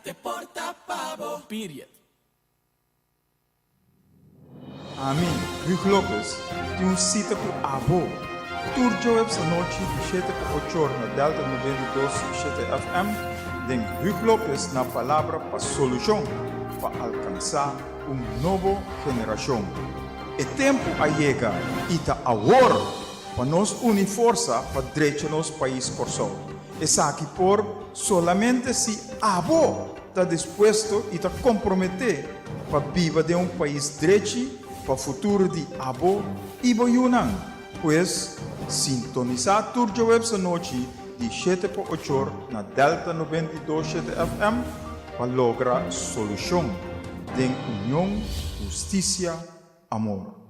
te porta pavo. Period. A mim, Hugo Lopes, de sítio com Abo. Turjo essa noite de 7 para 8 na Delta 92.7 FM, den Hugo Lopes na palavra para solução, para alcançar nova geração. É tempo a chegar e está agora para nós unir força para direito nosso país corso. Essa aqui por solamente se Abo está disposto e está comprometido para viver de país direito para o futuro de Abo e Boyunan, pois sintonizar Turjo Web essa noite de 7 para 8 na Delta 92.7 FM para lograr solução de união, justiça, amor.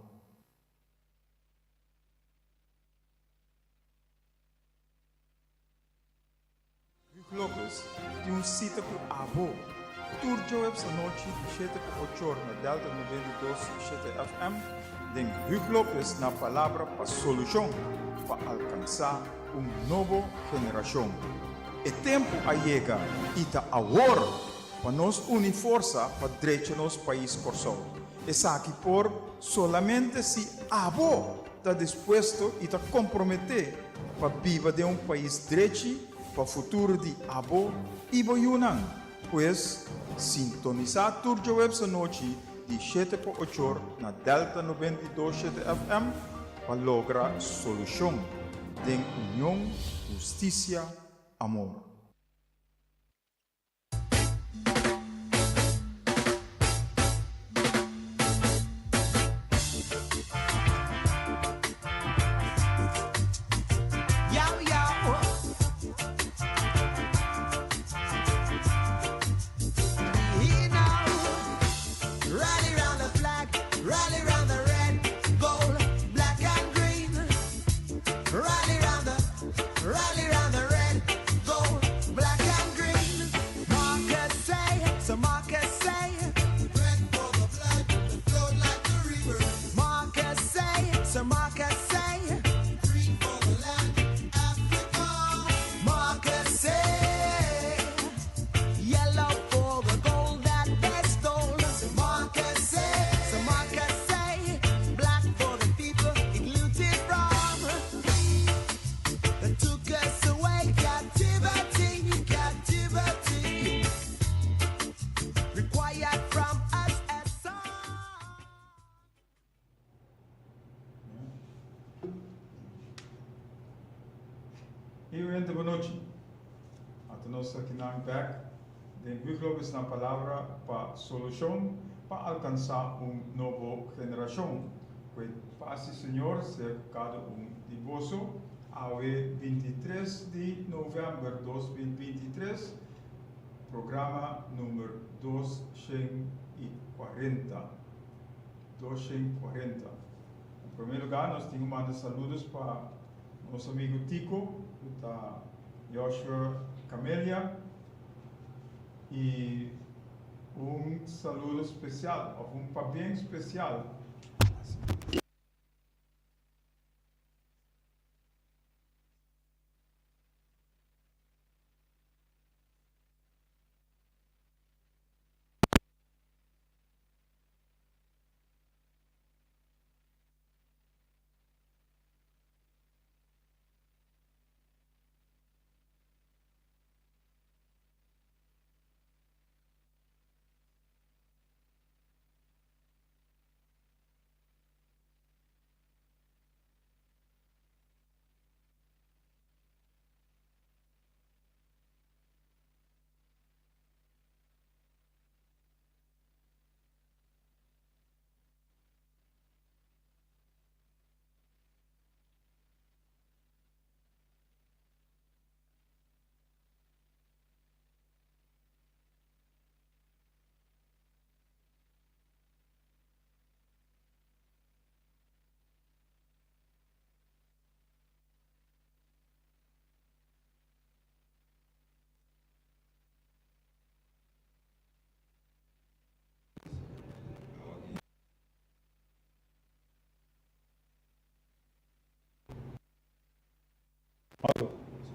Lopes, de sítio com Abo. Turjo essa noite de 7 para 8 na Delta 92.7 FM, den Hugo Lopes na palavra para solução, para alcançar nova geração. É tempo a chegar e está agora para nós unir força para direito nosso país corso. Essa aqui por solamente se Abo está disposto e está comprometido para viver de país direito para o futuro de Abo e Boyunan, pois sintonizar Turjo Web essa noite de 7 para 8 na Delta 92.7 FM para lograr solução de união, justiça, amor. Boa noite. Até nós aqui na Impact, den Hugo Lopes na palavra para solução, para alcançar nova geração. Que passe, Senhor, ser cada de vosso, ao 23 de novembro de 2023, programa número 240. 240. Em primeiro lugar, nós temos mandado saludos para nosso amigo Tico, da Joshua Camélia, e saludo especial, bem especial.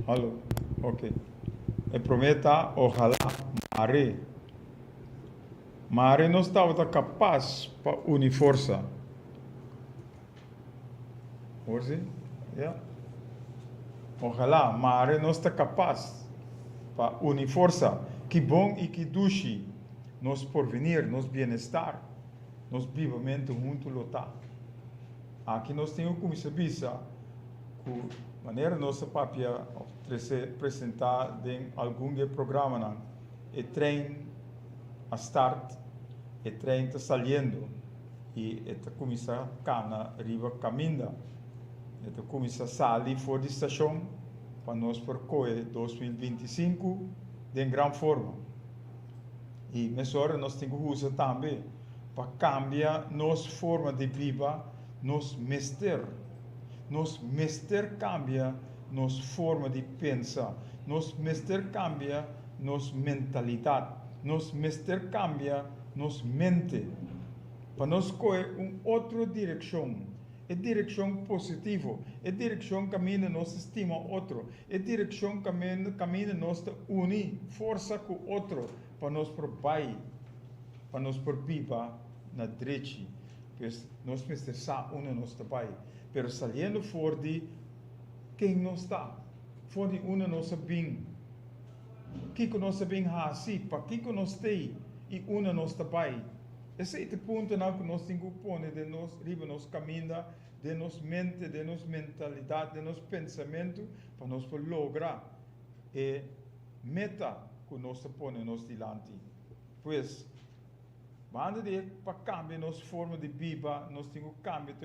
Alô, ok. E prometa, ojalá Mare não estava capaz para unir força. Hoje, yeah. Ojalá, Mare não está capaz para unir força. Que bom e que duche nos porvenir, nos bem-estar, nos vivamente muito lutar. Aqui nós temos como sabisa, que maneira nossa papia apresentar em algum programa, não? E trem a start, e trem está saindo, e está começa a riba caminda, e está começa a sair fora da estação, para nós percorrer 2025 de grande forma. E nessa hora nós temos que usar também para cambiar nossa forma de viver, nosso mestre. Nosso mestre cambia nossa forma de pensar. Nosso mestre cambia nossa mentalidade. Nosso mestre cambia nossa mente. Para nós escolher uma outra direção. É direção positiva. É direção que caminha nossa estima outro. É direção que caminha nossa unir força com outro. Para nós provar, para nós viver na direita. Pois nós precisamos unir nosso pai. Pero saindo fora de quem nós está. Fora de unir nosso bem. Que nós bem assim, para que nós tem e unir nosso pai. Esse é o ponto que nós temos que pôr de nós, riba nos caminho, de nossa mente, de nossa mentalidade, de nosso pensamento, para nós lograr a meta que nós põe diante. Pois, quando para cambiar nossa forma de viver, nós temos que cambiar,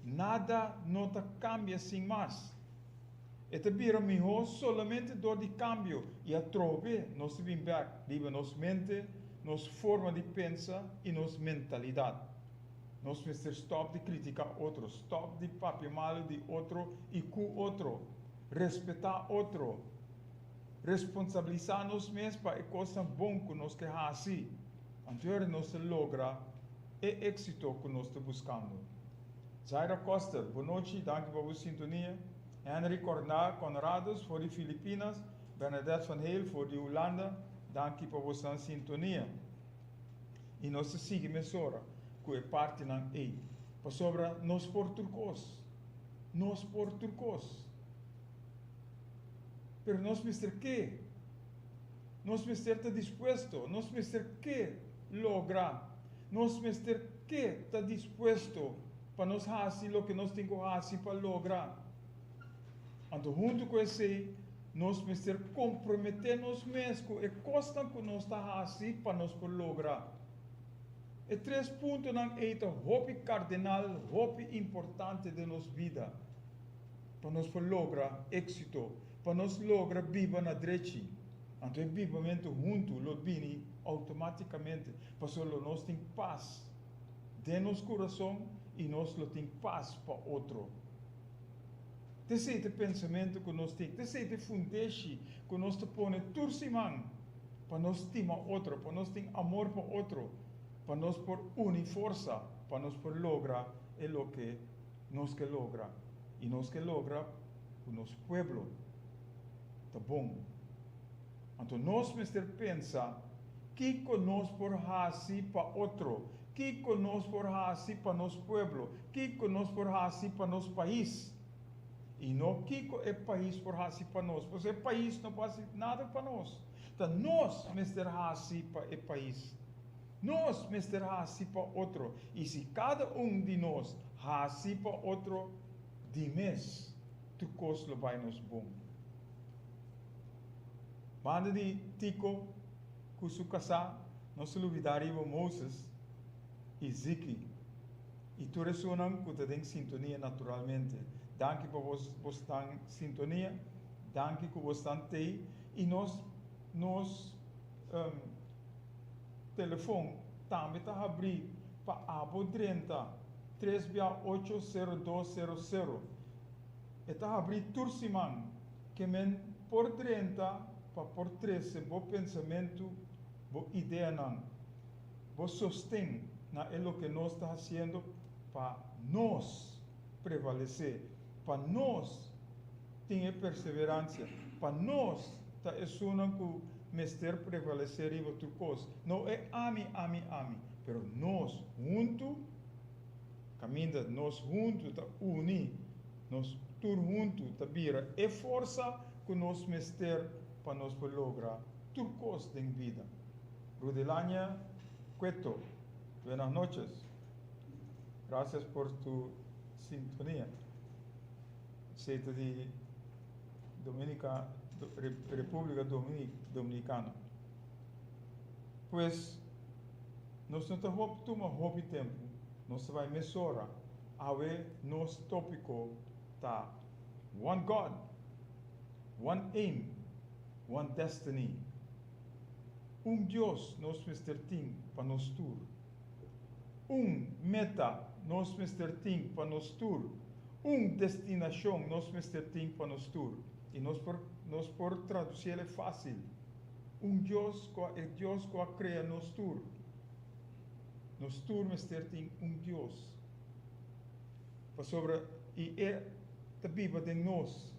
nada não cambia sem mais. E vira melhor somente do de cambio. E a trove, nós vimos riba nossa mente, nossa forma de pensar e nossa mentalidade. Nós precisamos stop de criticar outros, stop de papel mal de outro e com outro, respeitar outro, responsabilizar nós mesmos para a coisa boa que nós queremos assim. Então, nós logra o êxito que nós estamos buscando. Zaira Costa, boa noite, danke por sua sintonia. Henry Conrados, for de Filipinas. Bernadette van Heel, for de Holanda. Danke por sua sintonia. E nós seguimos agora, que é parte da EI. Para sobre nós portugueses. Nós portugueses. Pero nós mister que? Nós mister está disposto. Nós mister que lograr. Nós mister que está disposto para nós fazer o que nós temos que fazer para lograr. Então, junto com esse, nós precisamos comprometer nós mesmos e costa que nós está assim para nós lograr. E 3 pontos não é o cardinal, o importante de nossa vida. Para nós lograr êxito, para nós lograr viver na direita. Então, vivamente junto, lo bini automaticamente, para nós temos paz de nosso coração e nós temos paz para outro. Esse é o pensamento que nós temos, esse é o fundamento que nós põe turcimão para nós estimar outro, para nós ter amor para outro, para nós por unir força, para nós por lograr o que nós que logra e nós que logra o nosso pueblo. Tá bom? Então nós precisamos pensar que nós por fazer para outro, que nós por fazer para nosso pueblo, que nós por fazer para nosso país. E não que é país por fazer para nós, porque o país não faz nada para nós. Então nós precisamos fazer para o país. Nós precisamos fazer para outro. E se cada de nós fazer para outro, de mês, tu costa vai nos bom. Quando de Tico, com sua casa, nós olvidaríamos Moses e Ziki. E tu ressonam que tu tem sintonia naturalmente. Danke por você estar em sintonia. Danke por você estar aí. E nós telefone também está abrindo para abo 30 3680200. Está abrindo por semana. Que men por 30 para por 13 bom pensamento, boa ideia não. Bom sostém na é o que nós está fazendo para nós prevalecer, para nós ter perseverança, para nós estar que mister prevalecer riba tu cos. Não é ami, pero nós junto, caminha nós junto, tá uni, nós tur junto, tá vira, é força que nós mister para nós lograr tu cos em vida. Rudelania Cueto, buenas noches. Gracias por tu sintonía. Sete de República Dominicana. Pues, nós não estamos tomando tempo. Nós vamos mesurar. Awe, nosso tópico tá one God, one aim, one destiny. Deus, nós Mr. Ting, para nós tur. Meta, nós Mr. Ting, para nós tur. Destinação, nós Mr. Ting, para nós tur. E nós por traduzir é fácil. Deus que cria nós tur. Nós tur, Mr. Ting, Deus. Para sobre, e é a Bíblia de nós.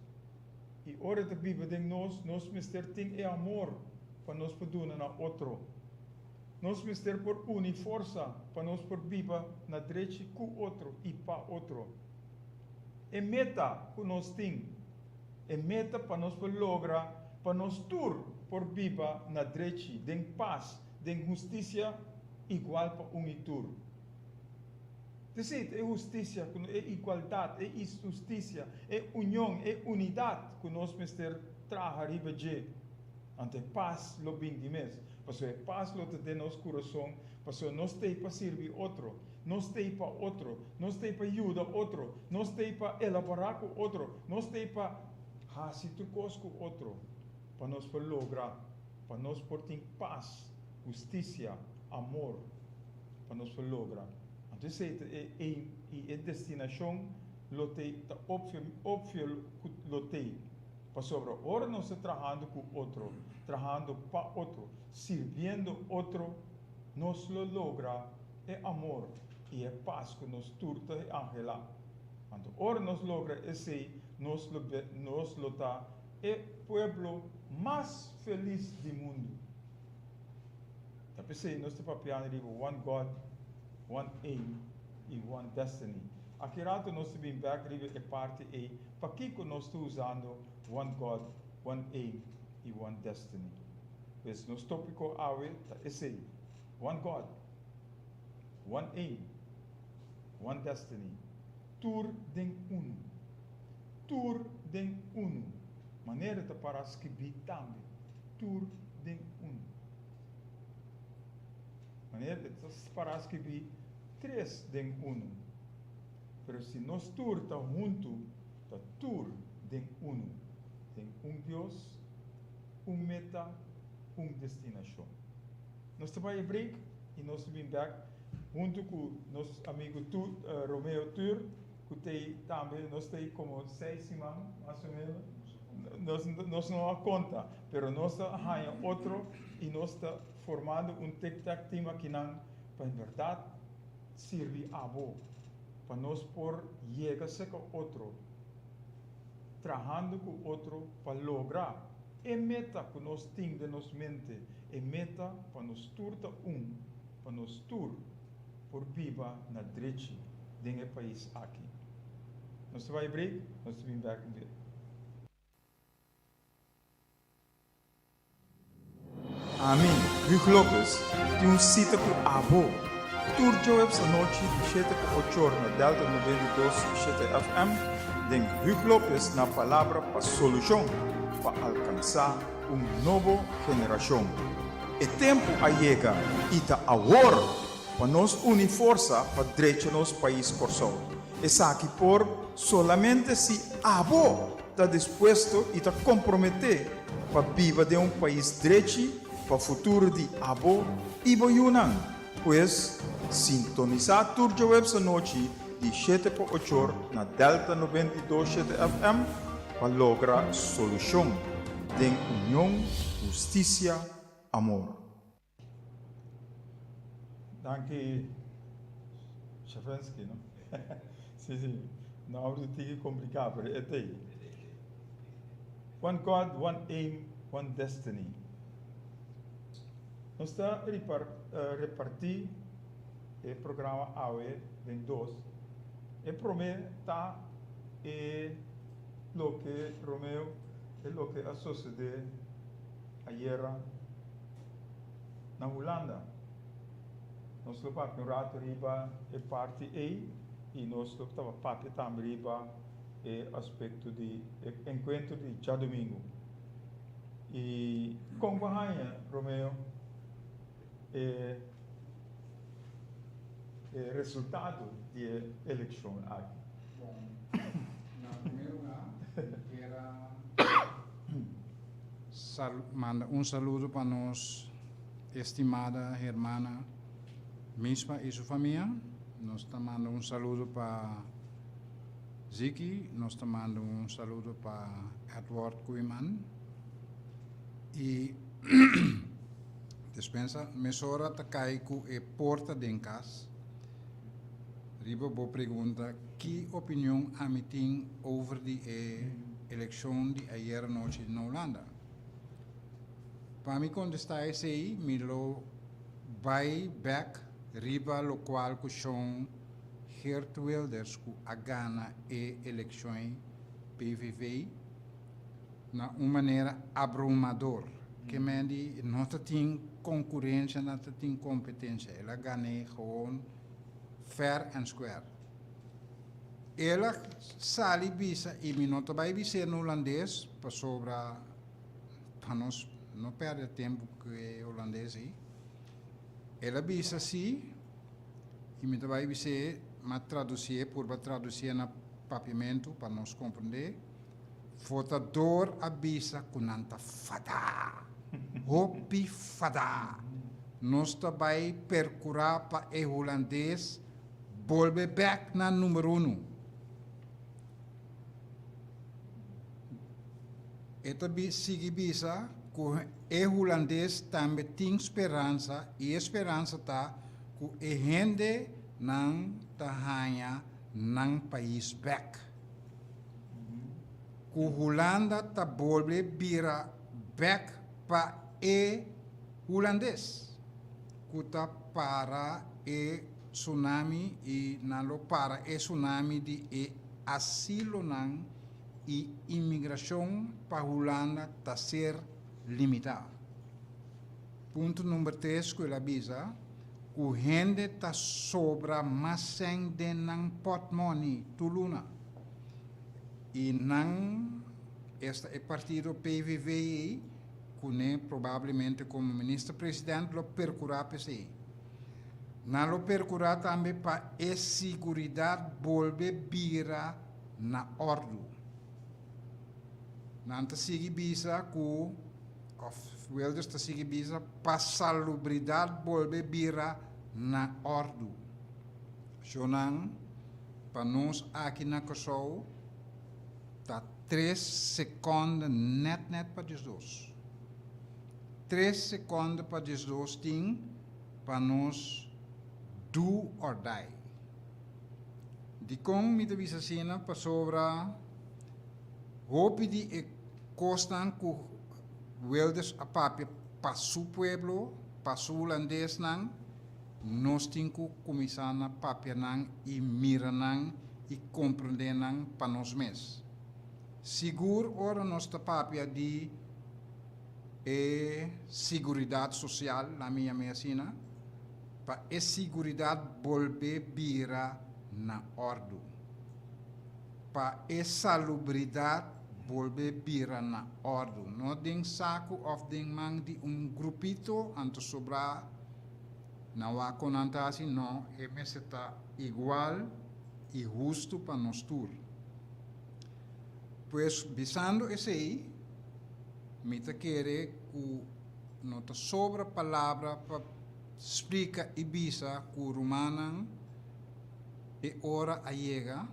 E ora a Bíblia de nós Mr. Ting é amor. Para nós poder na outro. Nós mister por unir força para nós por viver na direita com outro e para outro. É meta que nós temos. É meta para nós por lograr, para nós tur por viver na direita, de paz, de justiça igual para unitur. É justiça, é igualdade, é justiça, é união, é unidade que nós mister traga riba de. Ante paz lo bem de mês. Porque paz lo te nosso coração. Porque nós temos para servir outro. Nós temos para outro. Nós temos para ajudar outro. Nós temos para elaborar com outro. Nós temos para fazer coisas com outro. Para nós para lograr. Para nós por ter paz, justiça, amor. Para nós para lograr. Então, é destinação lo te óbvio lo te. Para sobre ora nós estamos trabalhando com outro, trabalhando para outro, servindo outro, nós lo logra é amor e é paz que nós turta e angela. Então, ora nós logra esse, nós lo dá é pueblo mais feliz do mundo. Tá pensei nós estamos papiando one God, one aim e one destiny. Aqui rato nós estamos back é parte e para que nós estamos usando one God, one aim e one destiny. Pues nos tópico awe tá esse one God, one aim, one destiny. Tur den uno. Tur den uno. Maneira de para escrever também. Tur den uno. Maneira de para escrever três den uno. Pero se nós tur tá junto, tá tur den uno. Tem Deus, meta, destinação. Nós estamos break e nós estamos back junto com nosso amigo Romeo Tur, que tem também, nós temos como 6 semanas, mais ou menos. Nós não a conta, mas nós temos outro e nós estamos formando tic-tac team aqui para, em verdade, servir a boa, para nós por chegar a ser outro. Trabalhando com outro para lograr. É meta que nós temos de nossa mente. É meta para nós turta para nós tur por viva na direita desse país aqui. Nós vamos abrir, nós vamos back in Amin. Rick Lopez tem cita com Abo. Tur Joe essa noite, 7 por 8 na Delta 92.7 FM. Den Rick Lopez na palavra para solução, para alcançar nova geração. É tempo a chegar e tá agora para nós unir força para direito nosso país corso. Essa aqui por solamente se abo está disposto e está comprometido para viver de país direito para o futuro de abo e boiunan. Pois sintonizar turja web essa noite de 7 por 8 na Delta 92.7 FM para lograr solução de união, justiça, amor. Danke, Chafensky, não? Sim. Não é complicado, mas é. One God, one aim, one destiny. Nós está repartir o programa AWE em dois. E prometa é o que Romeu é o que a sociedade ayer na Holanda. Nós lo papo rato riba e parte e nós lo estava papo também riba e aspecto de encontro de já domingo. E com bahia Romeu resultado de eleição aqui. Bom, na primeiro lugar, quero mandar saludo para nós, estimada irmã Mispa e sua família. Nós estamos mandando saludo para Ziki, nós estamos mandando saludo para Edward Kuiman. E dispensa, mesora ta cai com a porta de casa. Riba boa pergunta, que opinião a mim tem over a eleição de ayer noite na Holanda? Para mim contestar esse aí, me lo vai back riba lo qual que são Geert Wilders que a gana e eleições PVV na uma maneira abrumador, que me diz, não tem concorrência, não tem competência, ela ganha gewoon fair and square. Ela sali bisa e me não vai dizer no holandês para sobra para nós não perder tempo que é holandês aí. Ela bisa sim e me vai dizer mas traduzir por traduzir na papimento para nós compreender. Votador avisa com nanta fada, hopi fada. Nós também percurar para o holandês volve back na número 1. Eta sigue bisa que o holandês também tem esperança e esperança tá que a gente não tá ganha nang país back. Que Holanda tá volve vira back para o holandês. Que tá para o tsunami e não para o tsunami de asilo não e imigração para Holanda tá ser limitada. Ponto número 3 que ela avisa, que gente tá sobra mais de não pot money tuluna. E não este é partido PVV que provavelmente como ministro-presidente lo percurar PCI. Não lo percurar também para a segurança volver vira na ordem. Não te sigue bisa que Wilders te sigue bisa para salubridade volver vira na ordem. Então, para nós aqui na Kosovo, tá 3 segundos net para os dois. 3 segundos para os dois tem para nós do or die. De como me devia assim para sobra hope de costan que Wilders a papi para su pueblo, para su holandês não, nós temos que começar na papi não e mira não e compreender não para nós mesmos. Seguro ora nossa papia de seguridade social na minha medicina para a seguridade volver vira na ordem para a salubridade volver vira na ordem não tem saco of tem mang de grupito anto sobrar na wako nantasi não é meseta igual e justo para nós todos. Pues, visando esse aí, me querer que não te sobra palavra para explicar e visa que o romano é hora a chega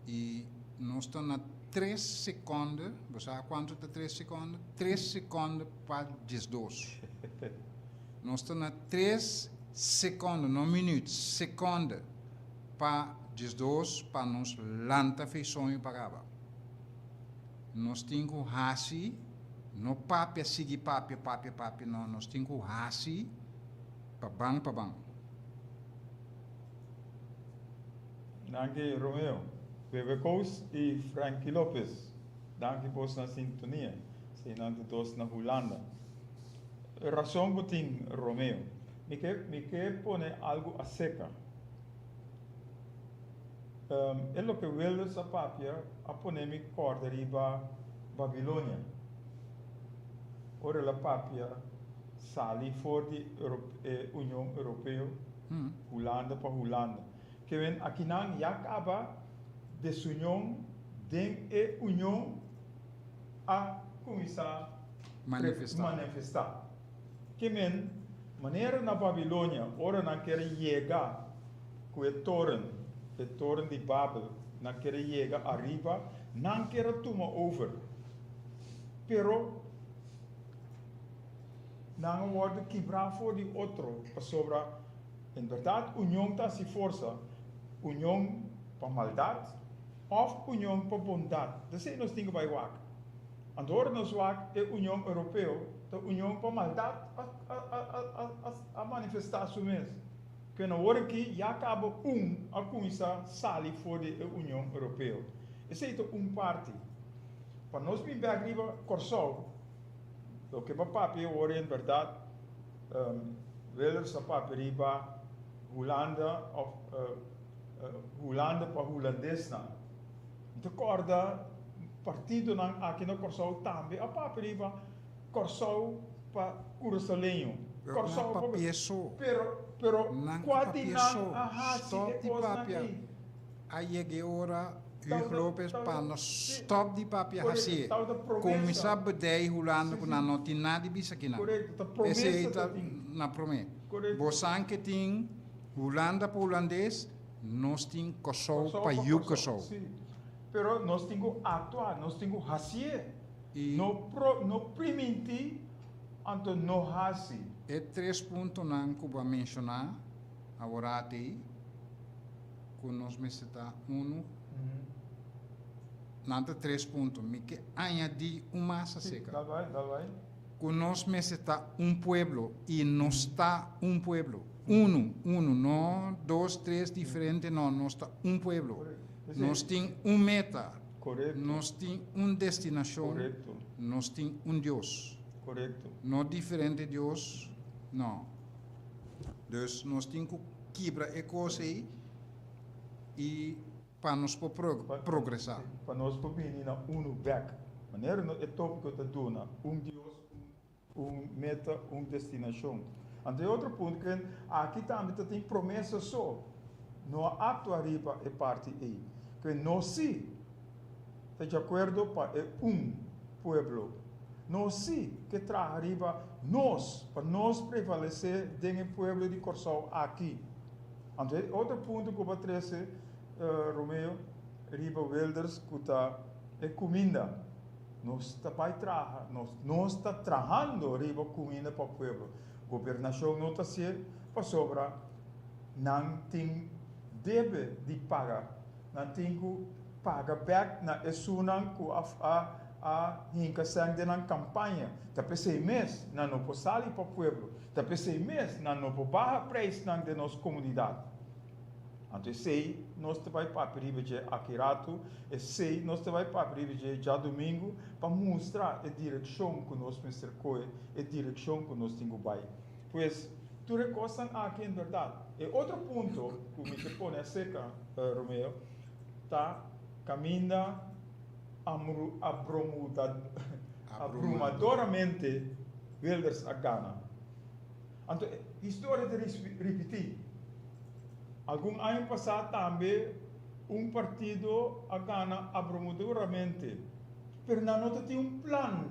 e nós estamos na 3 segundos, você sabe quanto é 3 segundos? 3 segundos para 12. Nós estamos na 3 segundos, não minutos, segundos para 12 para nos lançar feições para cá. Nós temos que No papia, sigi papia, no, nós temos que hasi, pabang. Danke, Romeo. Bebe Kous e Frankie Lopes. Danke por na sintonia. Senando dos na Holanda. Razão botin, Romeo. Me que pone algo a seca. É lo que wilde sa papia a poner mi corda riba Babilônia. Ora la papia sali fuori União Europeia, Holanda para Holanda. Que ven aqui não já acaba desunião den e união a começar manifestar. Que men maneira na Babilônia, ora não quer chegar com o torre de Babel, não quer chegar arriba, não quer tomar over. Pero não wordt quebrar voor die outro, sobre, em verdade, união está se força, união para maldade, ou união para bondade. Dat zijn nós dingen bij wak. En door nos wak é união europeia, a união para maldade a manifestar su mesmo. Que na hora que já acaba a começar sair fora da União Europeia. Esse é parte. Para nós vir para arriba, Corsol, o que papi ora em verdade, veler sa papi riba Holanda Holanda para holandês na. Então corda partido nan aqui no Corsol também a papi riba Corsol para Cursalenho. Corsol para peso. Pero quati nan stop di papia. Aí ora Hugo Lopes para stop di papia hasi. Começar a bedei Holanda com a noti nada bisa aqui na. Esse é na promessa. Bosan que tem Holanda para holandês, nós tem Kosovo para Kosovo. Pero nós temos atuar, nós temos hasi. No primiti anto no hasi. É 3 pontos que eu vou mencionar agora aí, que nós está 1. Nada 3 pontos, me que añadir uma massa seca. Dá vai. Que nós está pueblo e não está pueblo. Não 2, 3 diferentes, não, nós está pueblo. Nós tem meta. Correto. Nós tem destinação. Correto. Nós tem Deus. Correto. Não diferente de Deus. Não. Dus nós temos que quebrar a coisa aí e para nós progressar. Para nós poder na back. Maneira é tópico da dona, Deus, meta, destinação. Ante outro ponto que aqui também tem promessa só. Não ato arriba é parte aí. Que nós sim, está de acordo para pueblo. Nós sim que traz arriba para nós prevalecer dentro do pueblo de Corsol aqui. Ante outro ponto que eu vou trazer, Romeo, arriba Wilders, que é comida. Nós está para trabalhar, nós está trabalhando arriba comida para o pueblo. Governação não está sendo para sobrar, não tem deve de pagar, não tem que pagar back na esunan que a hincação de na campanha. Tapi 6 meses não pode sair para o pueblo. Tapi 6 meses não pode baixar preço de nossa comunidade. Então, sei, nós vai para a primeira aqui rato, e sei, nós vai para a primeira já domingo para mostrar a direção que nós pensamos, a direção que nós temos vai. Pois, tu recostas aqui em verdade. E outro ponto que me põe a seca, Romeo, tá caminha abrumadoramente Wilders a Ghana. Então, a história de repetir. Algum ano passado também partido a Ghana abrumadoramente. Mas não tem plano.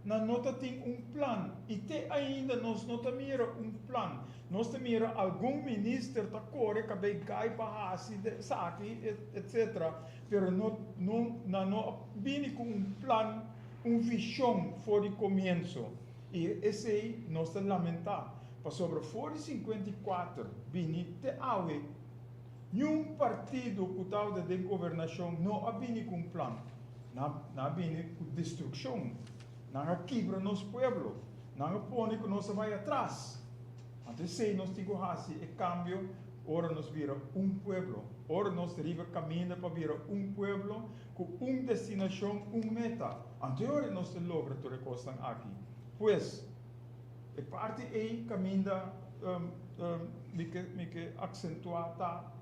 Não tem plano. E ainda nós não temos plano. Nós temos algum ministro da Coreia que vai cair para a etc. Mas não vem com plano, visão for o começo. E esse aí nós lamentamos. Para sobre fora 54, vini te awe, nenhum partido que está de governação não vini com plano, não vini com destruição. não quebra nosso pueblo, não põe que nós vai atrás. Então, se nós temos assim, é cambio, ora nós vira pueblo, ora nós deriva caminho para virar pueblo, com destinação, meta. Então, ora nós logra toda a coisa aqui. Pois, a parte aí caminho me acentuar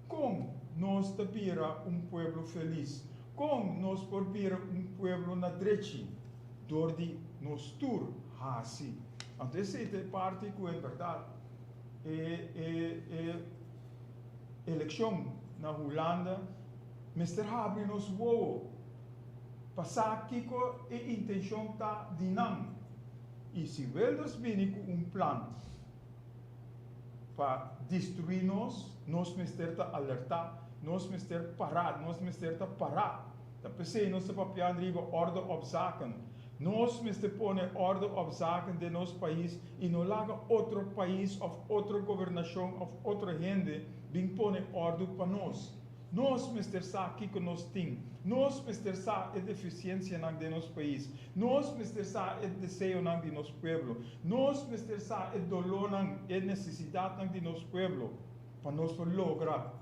como nós te vira pueblo feliz, como nós por vira pueblo na direita, door de nos tour, assim. Então, essa é a parte que é verdade. Eleição na Holanda, Mr. Habri nos voou. Passar aqui com a intenção está de não. E se eles virem com plano para destruir nós Mr. alertar, nós Mr. parar, nós Mr. parar. Dan pensei nós papian riba orde op zaken. Nós Mr. pone orde op zaken de nos país e não laga outro país of outra governação of outra gente bem pone orde para nós. Nós Mr. sa aqui que nós tem. Nós Mr. sa é deficiência na de nosso país. Nós Mr. sa é desejo na de nosso pueblo. Nós Mr. sa é dolor na é necessidade na de nosso pueblo. Para nós por lograr,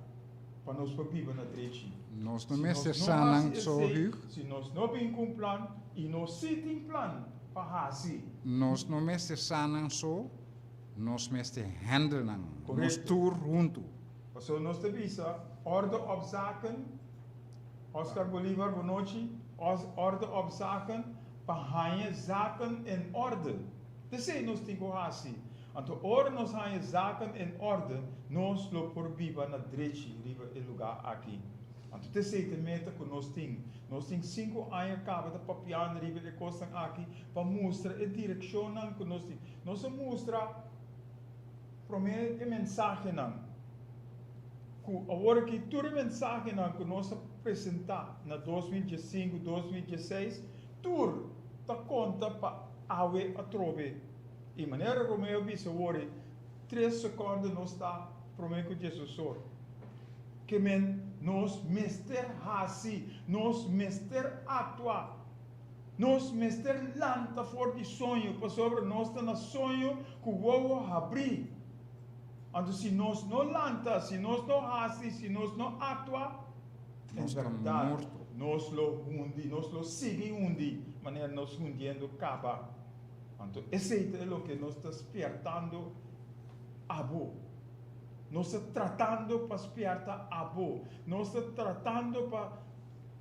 para nós por viver na direita. Nós não Mr. Sanang so hug. Se nós não bem com plano e nós tem plano para assim. Nós não Mr. Sanang so, nós Mr. Handelnang. Nós Correto. tour junto. Zo nós te visa orde op zaken. Oscar Bolivar Bonochi, orde op zaken, para zaken in orde. Dus sei nós tem que assim. Então, ora nós hanha zaken in orde, nós lo por viva na direita, riba el lugar aqui. Então, te sei te meta que nós tem. Nós tem 5 anos acaba de papiar riba de costa aqui para mostrar a direção que nós tem. Nós mostra primeiro a mensagem não. Agora que toda a mensagem que nós apresentar na 2015, 2016, tudo está conta para a trove. E maneira como eu disse, agora 3 segundos nós está prometendo Jesus. Que nós mister assim, nós mister atuar, nós mister lanta for de sonho, para sobre nós está no sonho que o vou abrir. Então, se nós não lanta, se nós não assim, se nós não atua, Nós é estamos verdade, mortos. nós lo hundi, nós lo seguimos maneira nós hundiendo capa. Então, esse é o que nós está despertando a boa. Nós estamos tratando para despertar a boa. Nós estamos tratando para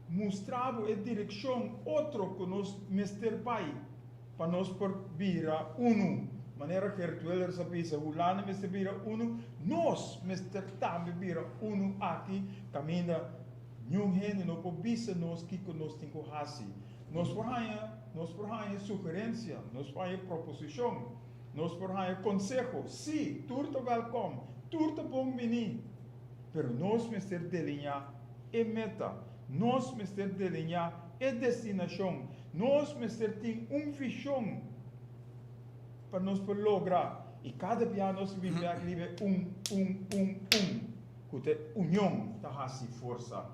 mostrar a direção outro que nós mister pai, para nós por virar maneira que virtual sabe se Holanda mister vira nós mister também vira aqui caminha nenhum gente não pode bisa nós que nós tem que fazer. Nós por aí sugerência, nós por aí proposição, nós por aí conselho. Sim, tudo welcome, tudo bom venir. Pero nós mister delinear é meta, nós mister delinear é destinação, nós mister tem visão para nós por lograr. E cada dia nós vivemos aqui que união da raça força.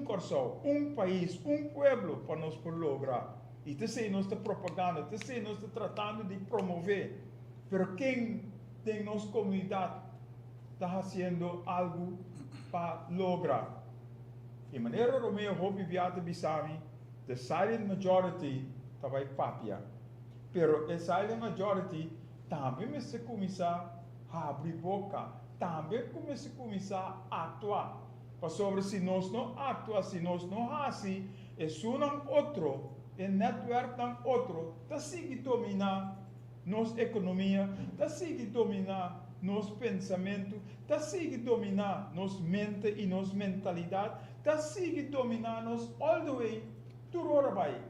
Coração, país, pueblo para nós por lograr. E te nós está propaganda, te nós está tratando de promover. Pero quem tem nossa comunidade está fazendo algo para lograr. E maneira Romeo Hopi Viata Bisami, the silent majority vai papia. Pero a silent majority também começa a começar a abrir boca, também começa a começar a atuar. Para sobre se nós não atuamos, se nós não assim, é só um outro, é network um outro, está seguindo dominar nossa economia, está seguindo dominar nosso pensamento, está seguindo dominar nossa mente e nossa mentalidade, está seguindo dominar nós all the way, tudo hora vai.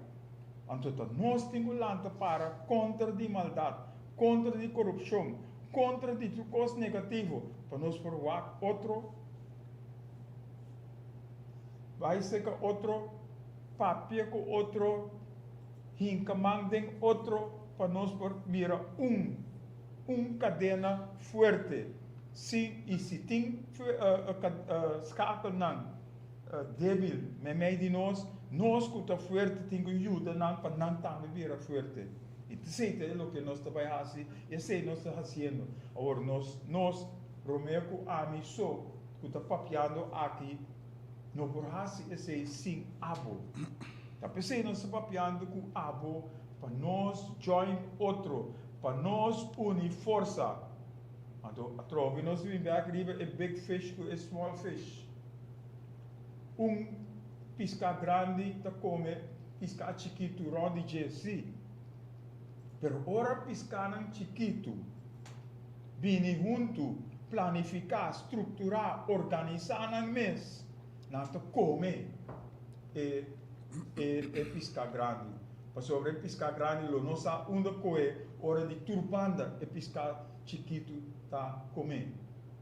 Então, nós temos que lutar para contra a maldade, contra a corrupção, contra a coisa negativa, para nós provar outro, vai ser que outro papel, com outro hincamandem, outro, para nós virar cadena forte. Se tem escape não débil, meio de nós, nós que está fuerte tenho ajuda não para não estar vira fuerte. E isso é o que nós estamos fazendo, isso é o que nós estamos fazendo. Agora nós Romeo com a mim só que está papiando aqui, não por fazer esse sim abo. Tá pensando nós estamos papiando com abo para nós join outro, para nós unir força. Então, a trova nós vimos aqui é big fish com small fish. Pisca grande tá come pisca chiquito rondi jesi. Pero ora pisca nang chiquito. Bini junto, planificar, estruturar, organizar nang mes. Nato come e pisca grande. Pa sobre pisca grande lo nosa unda coe ora di turbanda e pisca chiquito tá come.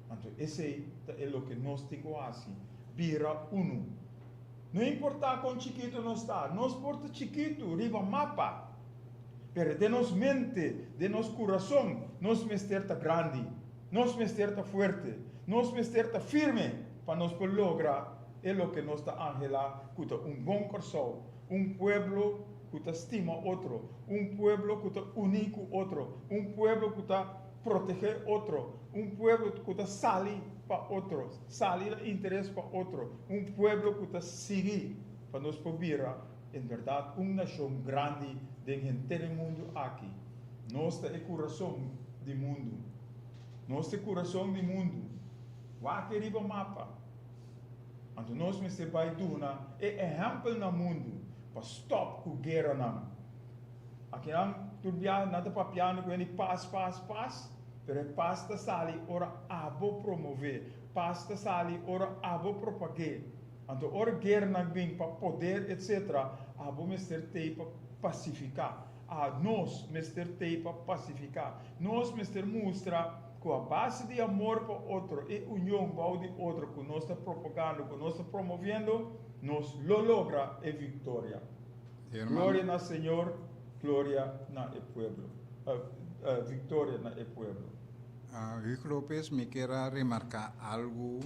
Então esse é o que nós temos assim. Bira uno. Não importa com chiquito não está, nós porta chiquito, riba mapa. Pero de nos mente, de nos coração, nos mester tá grande, nos mester tá fuerte, nos mester tá firme, para nos poder lograr é o que nós está angela, que bom coração, pueblo que estima outro, pueblo que único outro, pueblo que proteger outro, pueblo que sali para outro, salir interesse para outro, pueblo que sigue para nos pobira, em verdade, nação grande dentro do mundo aqui. Nós é o coração do mundo. Nós é o coração do mundo. Lá que riba mapa. Então nós me se vai duna é exemplo no mundo para stop com guerra não. Aqui não tudo nada para piano que ele paz. Pero pasta sali ora abo promover, pasta sali ora abo propagar. Então ora guerra não vem para poder etc. Abo mester te para pacificar. Nós mester te para pacificar. Nós mester mostrar com a base de amor para outro e união para de outro que nós está propagando, que nós está promovendo, nós lo logra e vitória. Glória na Senhor, glória na el pueblo. Vitória na el pueblo. Hugo Lopez, me quero remarcar algo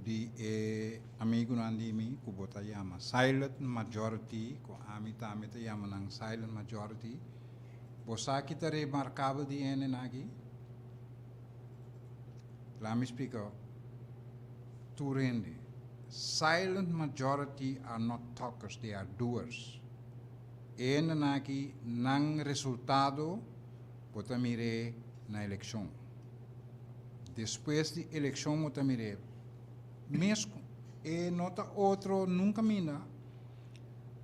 de amigo Nandimi, que bota chama silent majority, que a mim também te chama nang silent majority. Você aqui está remarcável de ene aqui? Let me speak up. Turende. Silent majority are not talkers, they are doers. Ene aqui nang resultado, bota mire na eleição. Depois de eleição, bota mire. Mesmo e nota outro nunca mina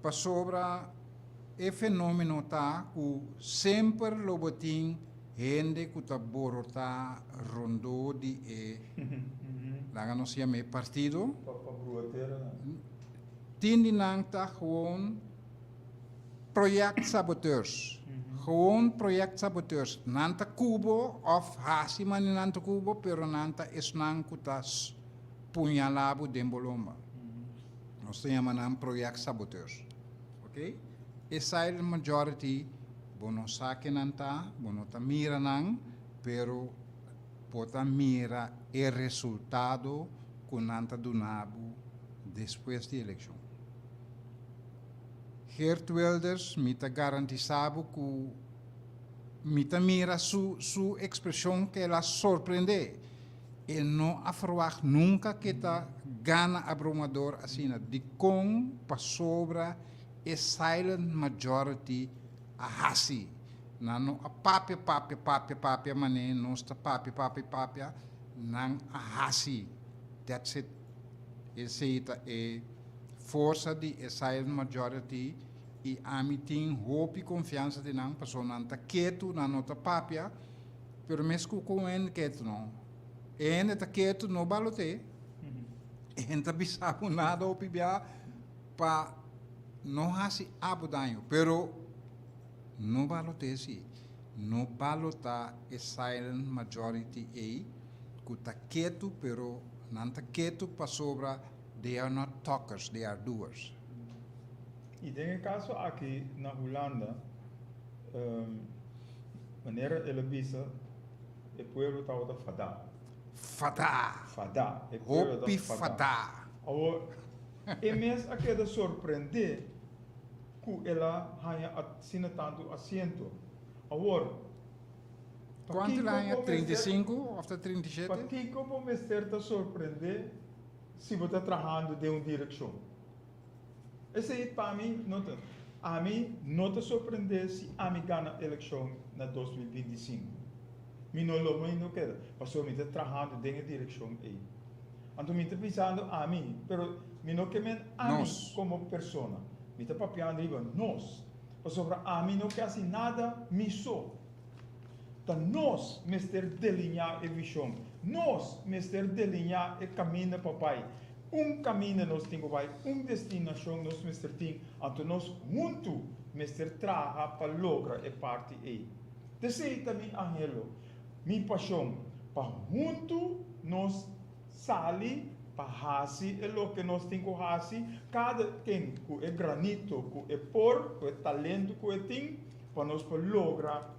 para sobra e fenômeno tá que sempre lo botin gente que tá borota rondo de lá não se chama partido tindi nang tá gewoon project saboteurs gewoon project saboteurs nanta kubo of hasima ni nanta kubo pero nanta esnang kutas punhalabo dembolomba. Nós temos um projeto saboteurs. Ok? E silent majority, bono saque nanta, bono ta mira nang, pero pota mira o resultado com nanta donabo depois da eleição. Geert Wilders, mita garantizado que mita mira sua expressão que ela surpreende. Ele não afirma nunca que está gana abrumador assim, de com para sobra a silent majority a hasi. Não a papia, mané, não está papia, não a hasi. That's it. Essa é força de a silent majority e a mim tem hope e confiança de não, pessoa não está quieto, não está papia, pero mesmo com ele quieto não. En está quieto no balote. En está bisabo nada o pibia pa não hasi abo danho, pero no balote si. No balota é silent majority que está quieto, pero não está quieto para sobra. They are not talkers, they are doers. E tem um caso aqui na Holanda, maneira ele bisa, o povo está Fada. Fada. Hopi fada. E mes a queda surpreender que ela haya assina tanto assento. Agora, Quanto lá é? 35 ou 37? para que como me certa surpreender se você está trabalhando de uma direção? Esse aí para mim não tá. A mim não te surpreender se a mim ganha a eleição na 2025. Me não queda, mas eu me está trabalhando de uma direção aí. Então me está pensando a mim, pero me não quer a mim como pessoa. Me está papiando riba nós. Mas sobre a mim não quer assim nada me só. Então nós mister delinear a visão, nós mister delinear o caminho papai. Caminho nós temos vai, destinação nós mister tem, então nós juntos mister traga para lograr a parte aí. Desse também angelo, minha paixão, para juntos nós sair para fazer o que nós temos que fazer, cada quem com o granito, com o por, com o talento que tem, para nós lograr,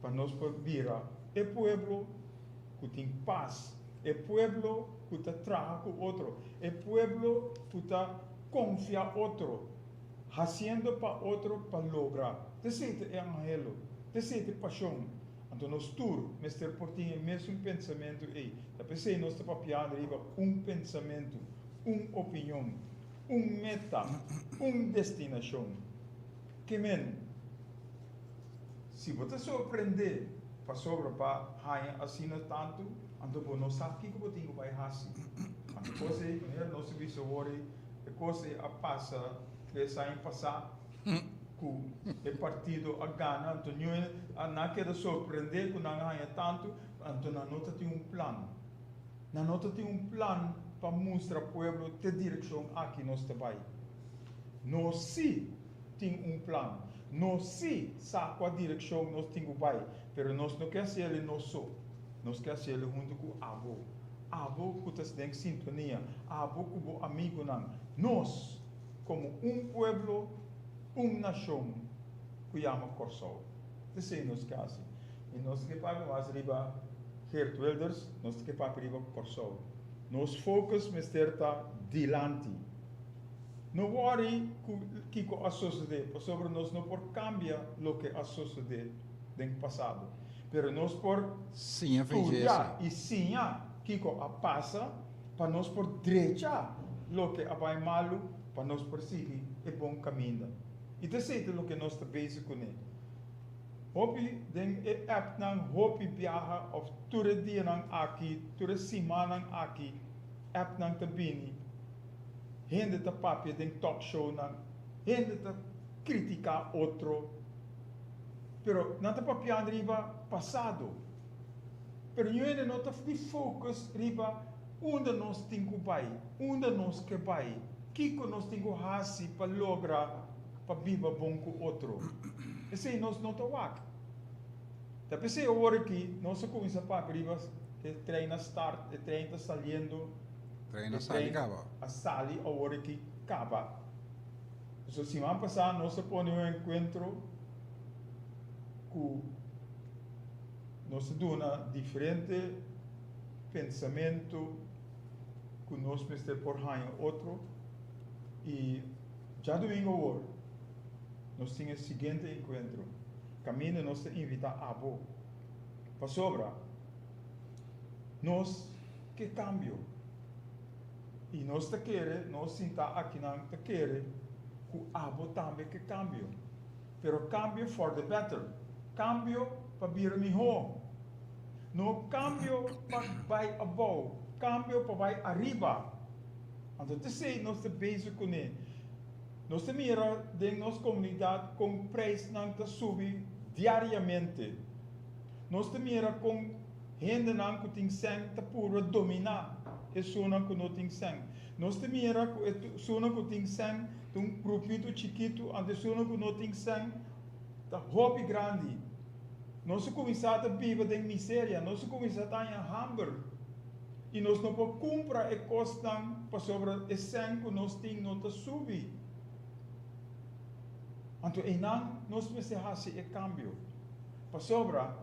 para nós virar o povo que tem paz, o povo que está trabalhando com outro, o povo que está confia outro, fazendo para outro para lograr. Desse é angelo, desse é paixão. Então nós todos, mister Portinho, é mesmo pensamento aí. Da pessoa nós estamos papiando pensamento, opinião, meta, destinação. Que men, se você surpreender para sobre para assim tanto, então você não sabe o que você tem que fazer. Então você, não se vê hoje, você passa, que sai passar. O partido a gana, então não quer surpreender que não ganha tanto, então na nota tem plano. Na nota tem plano para mostrar ao povo que direção aqui nós vai. Nós sim tem plano. Nós sim sabe qual direção nós temos que vai, mas nós não quer ser ele nós só. Nós quer ser ele junto com o avô. Avô que está em sintonia, avô que é amigo não. Nós, como povo, nação que chama Corsol. Isso é nos casos. E nós que pagamos riba Geert Wilders, nós que pagamos riba Corsol. Nos focus mister está dilante. Não worry que a sociedade, sobre nós não por cambiar o que a sociedade tem passado. Pero nós por estudar e sim que a passa para nós por direita o que vai malo para nós por seguir o bom caminho. E isso é o que nós estamos bezig com ele. Hopi den app nang hopi viaja of ture dia nang aqui, ture semana nang aqui, app nang tabini. Hende ta papi den talk show nang, hende ta criticar outro. Pero não ta papi riba passado. Pero eu ainda não ta focus riba onde nós temos que vai, onde nós que vai, que nós temos que fazer para lograr para viver bom com outro. Esse aí nós não estamos. Da pessoa agora que nós começamos a abrir que treina start, que treina saliendo, treina sali acaba. A sali agora que acaba. Então, semana passada nós põe encontro com nós dona diferente pensamento que nós mister por hanho outro e já domingo agora nós tínhamos o seguinte encontro. Caminho nós te invita a avô. Para sobra, nós que cambio. E nós te queremos, nós sentar aqui não te queremos, que o avô também que cambio. Pero cambio for the better. Cambio para vir melhor. Não cambio para vai above. Cambio para vai arriba. Então, te sei, nós te beijo com ele. Nós mira de nossa comunidade com preço não está subir diariamente. Nós mira com gente não que tem sangue está pura dominar. É só que não tem sangue. Nós mira com é só que tem sangue um grupito chiquito, ante só que não tem sangue está hobby grande. Nós começamos a viver em miséria. Nós começamos a ir a hamburger. E nós não podemos comprar e costam para sobre o sangue que nós temos não está subir. Então, nós precisamos fazer o cambio. Para sobra,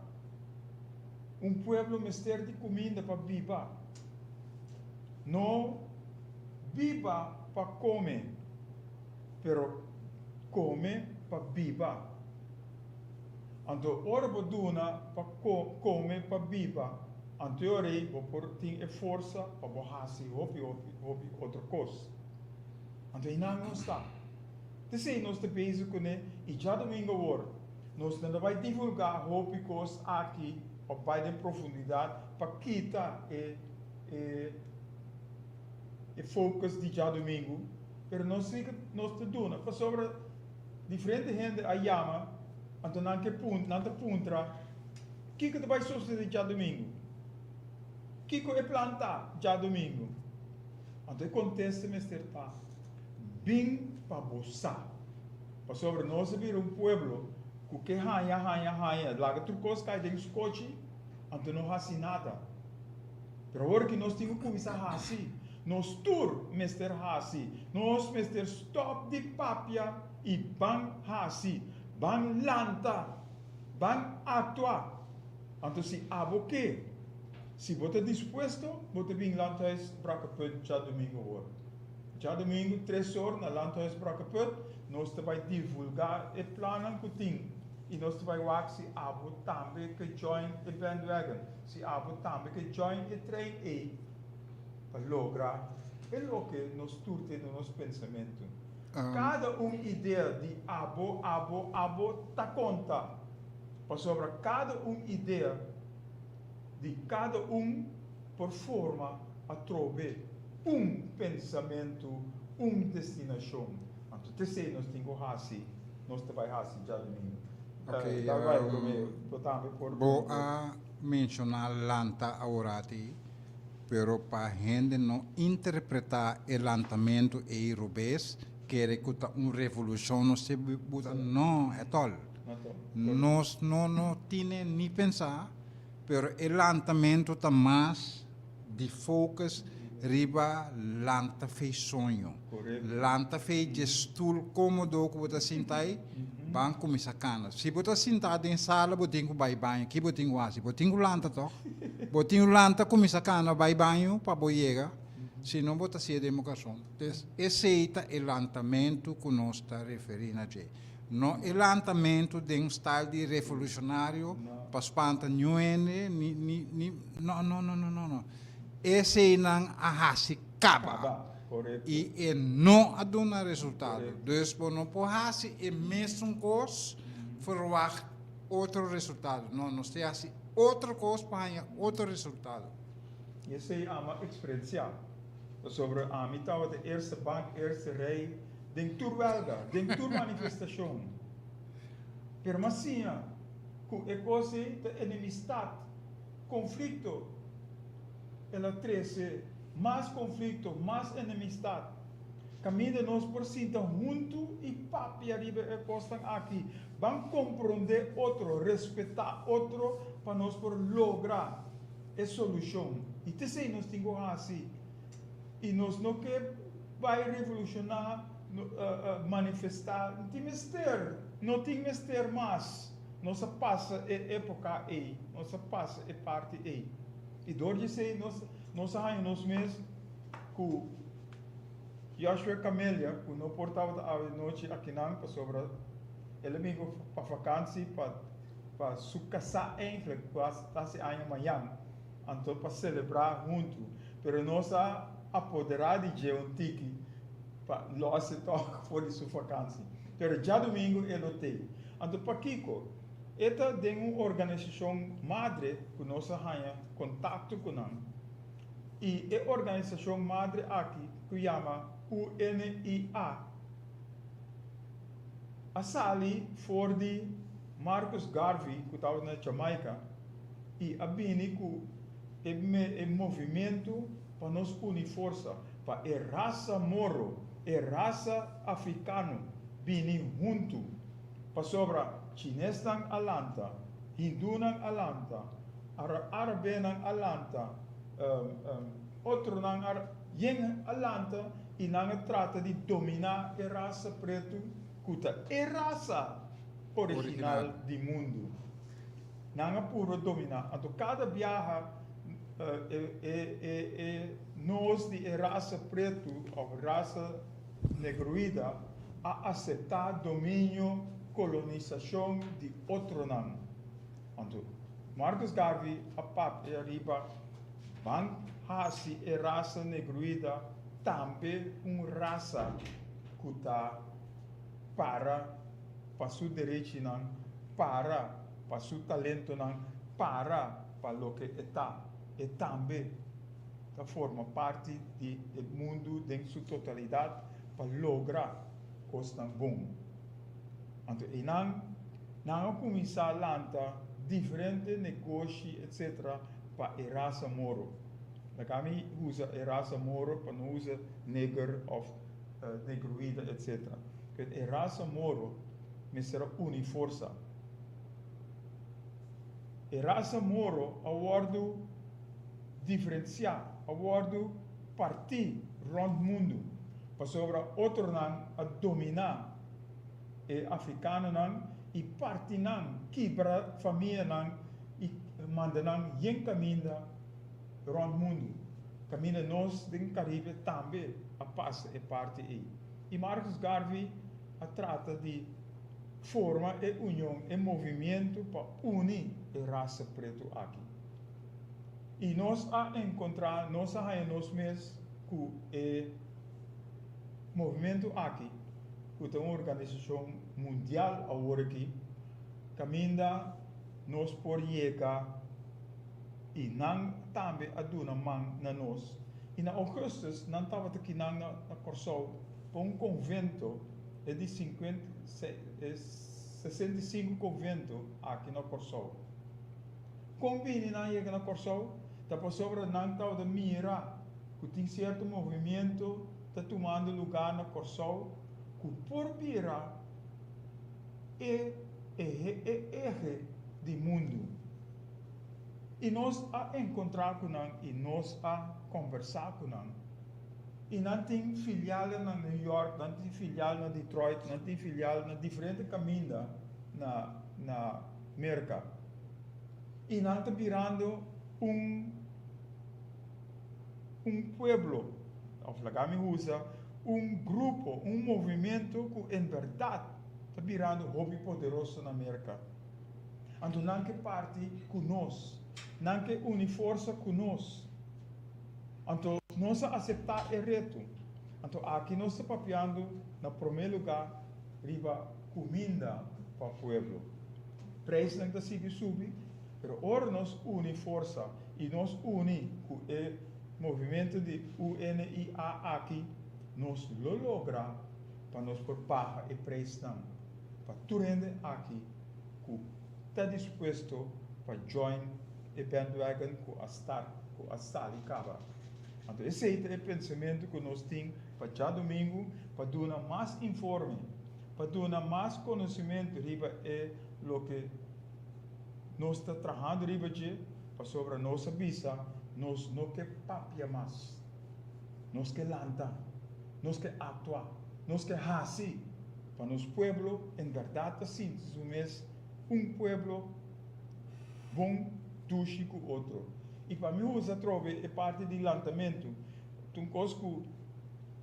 povo mister de comida para viver. Não viva para comer, pero come para viva. Então, ora boduna para comer para viva. Então, ora por ter força para borrar-se hobby outra coisa. Então, não está. Então, nós estamos bezig com ele e já domingo agora, nós não vai divulgar hobby coisas aqui, ou vai em profundidade, para quitar e focus de já domingo. Mas nós estamos doendo, para sobre diferente gente a chama, então não que punta, que vai suceder já domingo? Que é plantar já domingo? Então, contexto me está bem para você. Para sobre nós vir pueblo que ranha, lá que coisa cai dentro do coche, então não faz nada. Pero agora que nós temos que começar a fazer, nós tour Mr. Hasi, nós Mr. Stop de papia e bang Hasi, bang lanta, bang atua. Então se aboque, se você disposto, você vem lantais para que já domingo agora. Já domingo 3 horas na lantais para que nós vai divulgar e plano que tem. E nós vai ver se abo também que join e bandwagon, se abo também que join e train para lograr é o que nós turte no nosso pensamento. Cada ideia de abo tá conta. Para sobre cada ideia de cada por forma a trover pensamento, destinação. Então, nós temos que fazer, nós vai fazer já domingo. Ok, vou mencionar lanta aurati, pero para gente não interpretar o lançamento europeu, quer que uma revolução não se buta, não é tal. Nós não temos nem pensar, pero o lançamento está mais de focus riba lanta fez sonho. Lanta fez gestur cômodo que você sentai, banco me sacana. Se você sentado em sala, você tem que ir banho, que você tem que fazer, você tem que lanta toh. Você tem que lanta como sacana, vai banho para boiega, senão você se democração. Então, esse é o lançamento que nós está referindo a gente. Não é o lançamento de style de revolucionário, para espantar ninguém, não. Esse não se acaba e não dá resultado. Então, não pode fazer o mesmo coisa para outro resultado. Não, nós temos que fazer outra coisa para outro resultado. Essa é uma experiência sobre a mitad da eerste bank, eerste rij, dentro do huelga, dentro da manifestação. Mas sim, com a coisa da enemistade, conflito, ela traz mais conflito, mais enemistade. Caminha nós por cima junto e papi arriba e costam aqui. Vamos compreender outro, respeitar outro, para nós por lograr a solução. E assim nós temos que fazer. E nós não que vai revolucionar, manifestar, não tem mister mais. Nós passa a época aí, nós passa a parte aí. E dor de ser, nós mesmos, que Joshua Camélia, que não portava a noite aqui não, para sobre ele mesmo para vacância, para se casar ainda, para estar se amanhã, então para celebrar junto. Mas nós apoderados de um tique para nós fora de sua vacância. Mas já domingo ele tem. Então para Kiko, esta é uma organização madre que nós temos contato com ela. E a organização madre aqui, que chama UNIA. A sali for de Marcus Garvey, que estava na Jamaica, e a Bini, que é movimento para nós unir força, para a raça moro, a raça africana, Bini junto, para sobra chinês nang alanta, hindu nang alanta, árabe nang alanta, outro nang yen alanta, e nang trata de dominar a raça preto, kuta a raça original do mundo. Nang puro dominar. Então cada viaja nós de raça preto, ou raça negroida a aceitar domínio, colonização de outro não. Então, Marcus Garvey a papo e arriba, van hasi e raça negroida também raça que está para o direito não, para o talento não, para o que está. E também forma parte do mundo em sua totalidade para lograr coisas boas. Então, e não começar a lançar diferentes negócios, etc., para a raça moro. Kami usa a raça moro para não usar negro ou negroida, etc. Porque a raça moro me será uniforça. A raça moro a bordo diferenciar, a bordo partir rond mundo, para sobre outro não a dominar e africano não e partir não quebra família não e manda não em caminho rond mundo, caminho nós do Caribe também a passa e parte aí. E Marcus Garvey a trata de forma e união e movimento para unir a raça preto aqui. E nós a encontrar, nós mesmos com o movimento aqui, com uma organização mundial agora aqui, caminha nós por chegar e não também a duna mão na nós. E na Augustus, não estava aqui na Corsol, para convento de 65 convento aqui na Corsol. Combine na chega na Corsol, está por sobre não estava de mira, que tem certo movimento, está tomando lugar na Corsol, que por mira é de mundo. E nós a encontrar com não, e nós a conversar com não. E não tem filial na New York, não tem filial na Detroit, não tem filial na diferentes caminhos na América. E não está virando pueblo, usa grupo, movimento que em verdade está virando hobby poderoso na América. Então não que parte conosco, não que une força conosco. Então nós aceitar o reto. Então aqui nós estamos papiando na primeiro lugar riba comida para o povo. Preço não está seguindo subir, mas ora nós une força e nós une com o movimento de UNIA aqui, nós lo logra para nós por paga e preço não. Para tu rende aqui, que está disposto para join e bandwagon com a sala e cava. Então, esse é o pensamento que nós temos para já domingo, para dar mais informe, para dar mais conhecimento riba é o que nós estamos trabalhando riba de, para sobre a nossa visa, nós não que papia mais, nós que lanta, nós que atua, nós que hasi, para nosso pueblo, em verdade, assim, pueblo bom, duche com outro. E para mim, usa trove é parte do lançamento. Então, cosco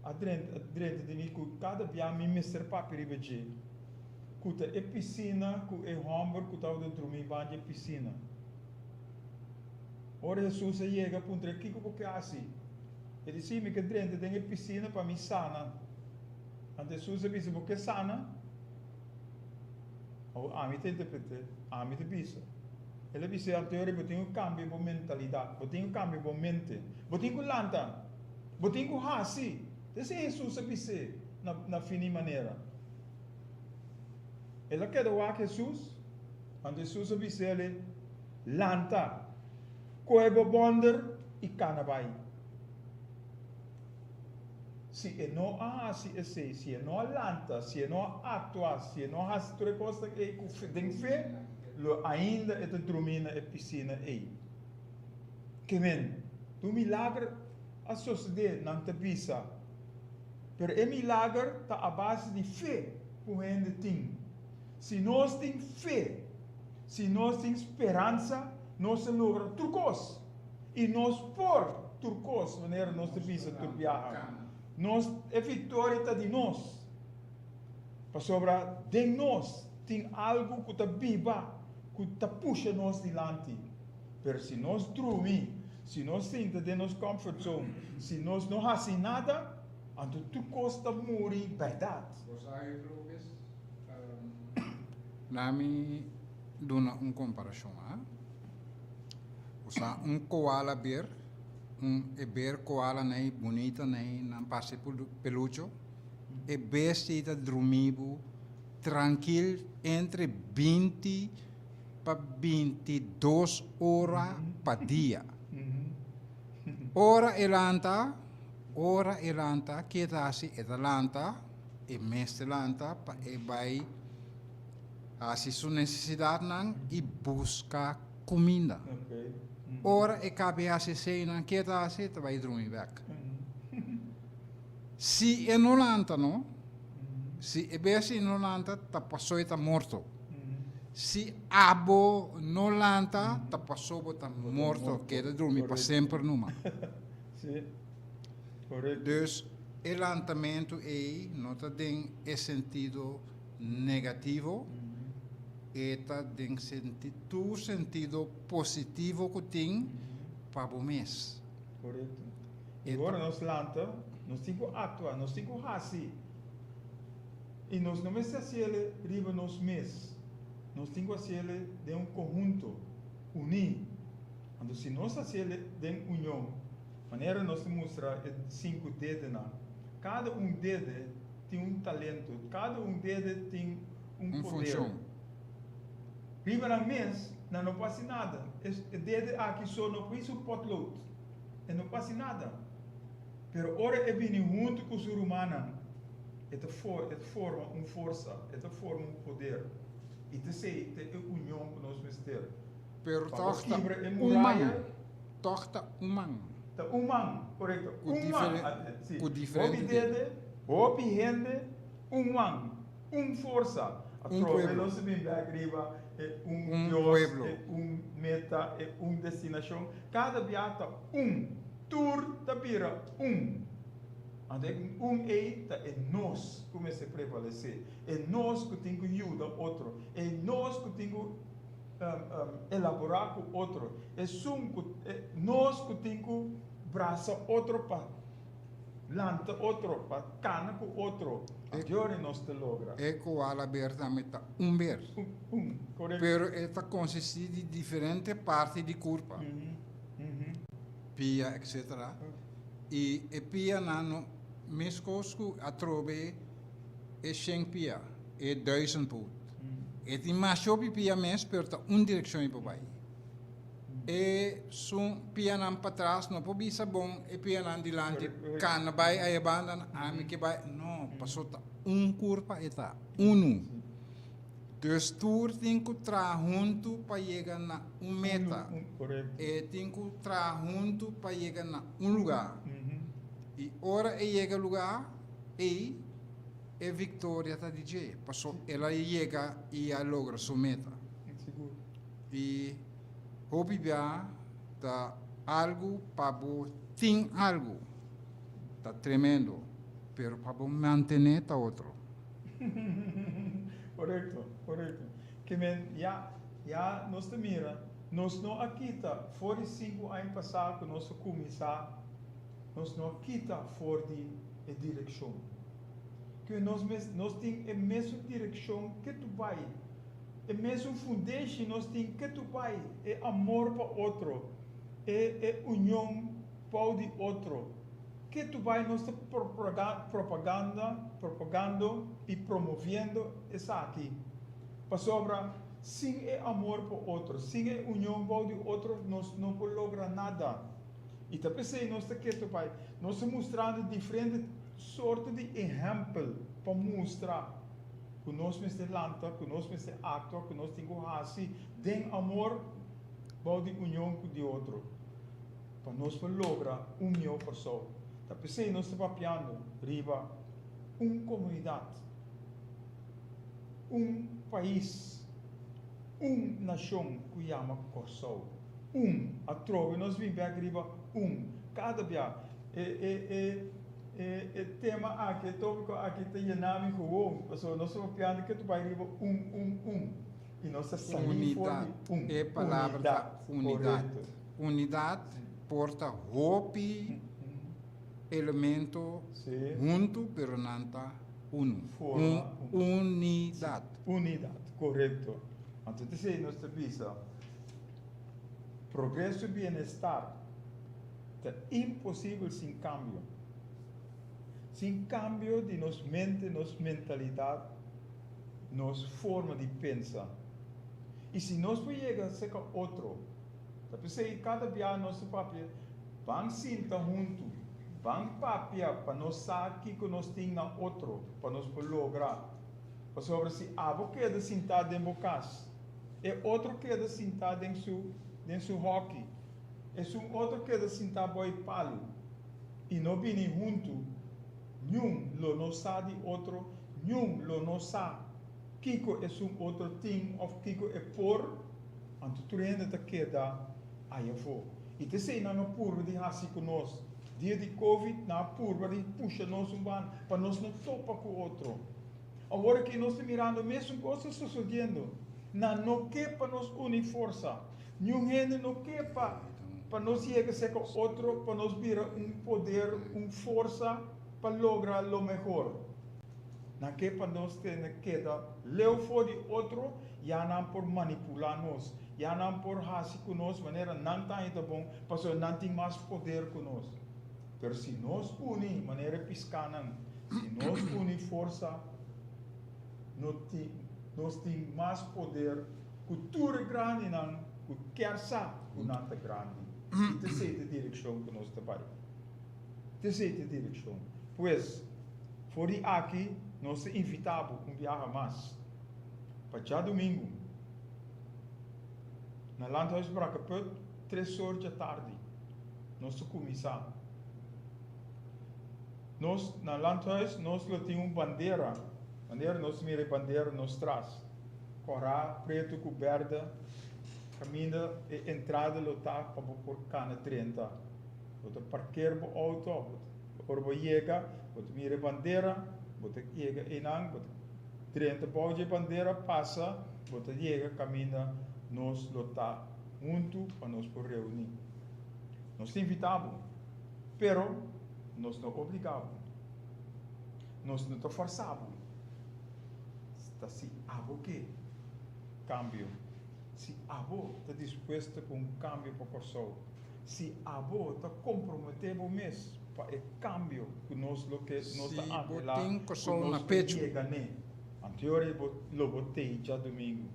adrente de mim, que cada dia me mestre papel riba de, que é piscina, que é hamburger, que está dentro de mim, vai de piscina. Ora Jesus chega para um treco porque assim. Ele disse que dentro tem piscina para mim sana. Então Jesus disse porque sana. Ou a mim te interpreta, a mim te disse. Ele disse a teoria que tem um cambio de mentalidade, que tem um cambio de mente, que tem um lanta, que tem um hasi. Esse Jesus disse na fina maneira. Ele quer dar Jesus, então Jesus disse ele lanta. Coebo bonder e canabai. Se é não se é não lanta, se é não atua, se é não faz outra coisa que tem fé, ainda é dormir na piscina aí. Que men, do milagre a suceder não te visa, pero é milagre está a base de fé que a gente tem. Se nós temos fé, se nós temos esperança, nós logra turcos e nós por turcos maneira nós te visa turbiar Nós é vitória de nós. Para sobra de nós tem algo que está viva, que está puxa nós dilante. Mas se nós dormir, se nós senta de nossa comfort zone, se nós não fazemos nada, então tu custa morrer verdade. Nami dona comparação, usa koala bear, bear koala nei bonita nei nan passe pelucho, bestia dormibo tranquilo entre 20 para 22 horas per dia. Ora elanta, kietasi etalanta, e mestelanta, pa e vai asi su necessidad nan e busca comida. Okay. Ora e cabe asi cena, kietasi, te vai dormir back. Si e nolanta, no? Si e besi nolanta, ta passò e ta morto. Si abo nolanta, ta passò ta morto, che da dormir pa sempre numa. Sim, correto. Dus el andamento nota tem sentido negativo, eta tem tu sentido positivo que tem para o mês. Correto. Então- Agora nós lanta, nós temos que atuar, nós temos que fazer. E nós não vamos fazer riba nos mês. Nós temos que fazer de um conjunto, unir. Então, se nós fazemos de união, maneira nós mostrar 5 dedos, cada dedo tem talento, cada dedo tem poder. Função. Riba na mês, não passa nada. O dedo aqui só não precisa um potload. E não passa nada. Pero ora é bem junto com o ser humano. É forma uma força, é forma um poder. E te sei, é união que nós vamos ter. Pero Para tochta quebrar a umang. muralha, Tochta umang. tá humano, correto? O diferente dedo, o gente, força. A pueblo. nós vamos arriba, é Deus, pueblo. é meta, é destinação. Cada viata, tour da pira, é nós que começa a prevalecer. É nós que temos que ajudar outro. É nós que temos que elaborar com outro. É nós que temos que braçar outro para lança outro, para cana com outro. Agora nós te logra. É koala bear também tá bear. Correto. Pero esta consiste de diferentes partes de corpo. Pia, etc. E pia nano, mescosco a trove e 100 pia, e 1000 put. E ti mashopi pia mes per ta direzione po vai. E su pia nan patras no po bisa bom e pia nan dilante can vai ai banda ami que vai no passota curva eta Dus tour tinko tra junto para llegar na meta. Correto. E tinko tra junto para llegar na lugar. E ora e chega lugar e Victoria tá DJ. Passou ela chega e a logra sua meta. Seguro. E hobby tá algo para tem algo. Tá tremendo. Pero para manter tá outro. Correto, correto. Que já nós te mira, nós não aqui tá, fora 5 anos passados que nós começar, nós não aqui tá fora de direção. Que nós temos a mesma direção que tu vai, a mesma foundation nós temos que tu vai, é amor para outro, é união para o outro. Que tu vai nós propagando e promovendo essa aqui. Para sobra, sem amor por outro, sem união para o outro, nós não podemos lograr nada. E também sei, nós estamos mostrando diferentes sortes de exemplos para mostrar que nós temos lanta, que nós temos ato, que nós temos assim, de amor para a união com o outro. Para nós lograr união pessoa. Tapi sei nós estamos papiando riba comunidade, país, nação que chama Kosovo. A trove nós vimos riba cada dia. O tema aqui, o tópico aqui tem o nome gewoon. Nós estamos piando que tu vai riba E nossa sair fora Unidade. É palavra da unidade. Correto. Unidade porta hopi elemento Sim. junto, pero não tá uno. Forma Unidade. Unidade, correto. Então, nós visa progresso e bem-estar. É impossível sem cambio. Sem cambio de nossa mente, nossa mentalidade, nossa forma de pensar. E se nós chegamos a ser outro, cada dia nosso papel, vamos sentar junto, vamos papel para nós saber que nós temos outro, para nós lograr. Para sobre se abo queda sentado dentro do casa, e outro queda sentado dentro do hockey, e outro queda sentado boi palo, e não vem junto, nenhum lo não sabe outro, nenhum lo não sabe. Kiko é outro thing, ou Kiko é por, anto tu ainda queda aí eu vou. E te sei na curva de raci conosco, dia de Covid, na curva de puxa nós para nós não topa com o outro. Agora que nós estamos mirando mesmo coisas sucedendo, não que para nós unir força, nenhum gente não que para nós chegar a ser com outro, para nós virar poder, força para lograr o melhor. Não que para nós ter que leu fora de outro, já não por manipular nós, já não por raci conosco, maneira não está bom, para não tem mais poder conosco. Mas se nós unir maneira piscana, se nós unir força, nós temos mais poder, cultura grande, que quer saber que não é grande. E terceira direção que nós trabalhamos. Terceira direção. Pois, por aqui, nós invitamos viajar mais. Para já domingo, na Landhuis Bracaput, 3 horas da tarde, nós começamos. Nós, na Landhuis, nós temos bandeira. Nós mira bandeira, nós traz. Corá, preto, coberta, caminho e entrada lotar para por cana 30. Você parqueia o auto, você chega, você mira bandeira, você chega e não, 30 pode bandeira passa, você chega, caminha, nós lotar junto para nós por reunir. Nós invitamos, pero nós não obrigamos, nós não forçamos. Se abo que cambio, se abo está disposto com um cambio para a pessoa, se abo está comprometido mesmo para o cambio que nós lo que nós está tem pessoa na pecho, anterior lo botei já domingo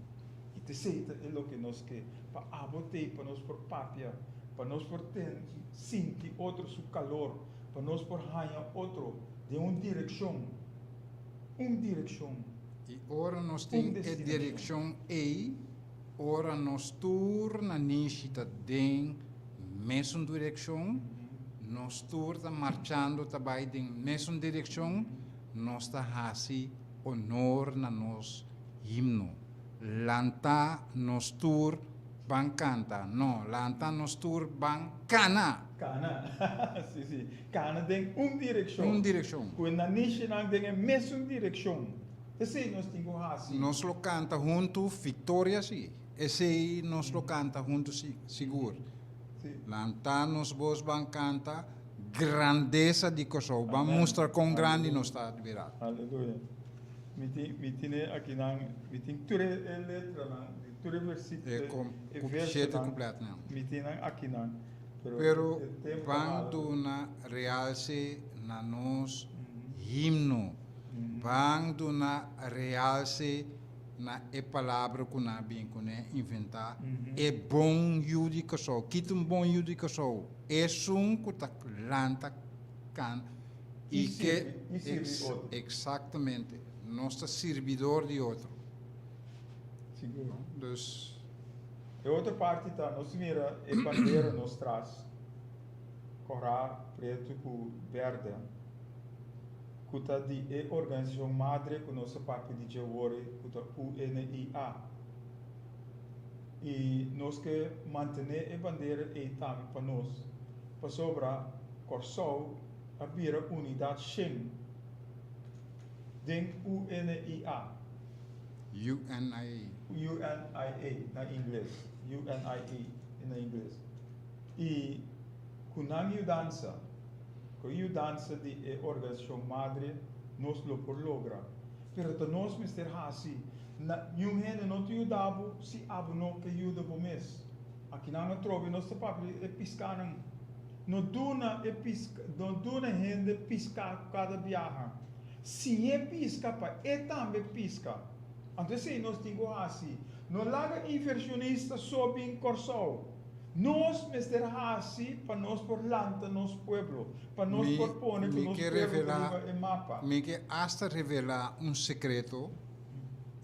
e terceira é o que nós quer para abotei para nós por papia, para nós por ter sentir outro seu calor, para nós por ganhar outro de uma direção. E ora nós temos a direção E, ora nós torna a den mesma direção, nós torna marchando também den mesma direção, nós está fazendo honor na nos himno. Lanta nós tur ban canta, não, lanta nós tur ban cana. Cana, sim. Cana tem direção. Uma direção. Quando na niche não tem a mesma direção. Esse nós temos assim. Nós lo canta junto vitória sim. Esse nós lo canta junto seguro. Lanta nos vos ban canta grandeza de Kosovo. Vamos mostrar quão grande nós está virado. Aleluia. Me tem aqui me tem toda a letra, todo versículo. É completo não. Me tem aqui não. Pero quando na realce na nos himno, quando na realce na é palavra que na bem que né inventar, é bom judico só, que um bom judico só, é que tá lanta can e que exatamente nosso servidor de outro. Seguro. Dus A outra parte tá, nós mira a bandeira nos traz, corá preto com verde, que tá de a organização madre que nossa parte de Jawori, que tá UNIA. E nós que manter a bandeira e também para nós, para sobrar Corsol, abira unidad Shin, den UNIA, UNIA. UNIA na inglês, UNIE na inglês. E kunang yu dança, ko yu dança de organização madre, nos lo por logra. Pero to nos Mr. Hasi, na yung hene no tu dabo si abo no que yu dabo mes. Aqui na trobe nos papi e piscanang. No duna e pisca, no duna hende pisca cada viaja. Si e pisca pa e tambe pisca. Então se nós tingo assim, no laga inversionista sobe em Corsol. Nós Mr. Hasi para nós por lanta nos pueblo, para nós por pone que nos pueblo em mapa. Me que hasta revelar secreto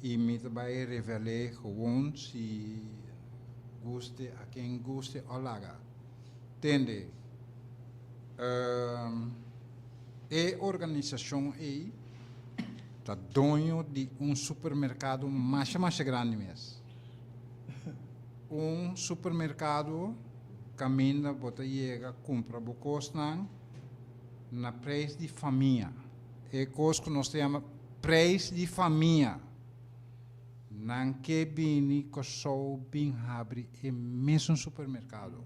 e me vai revelar gewoon se guste a quem guste o laga. Entende? E organização aí tá dono de supermercado mais grande mesmo. Supermercado caminha, bota chega, compra bocos na preço de família. É coisa que nós chamamos preço de família. Não que bem que só bem abre é mesmo supermercado.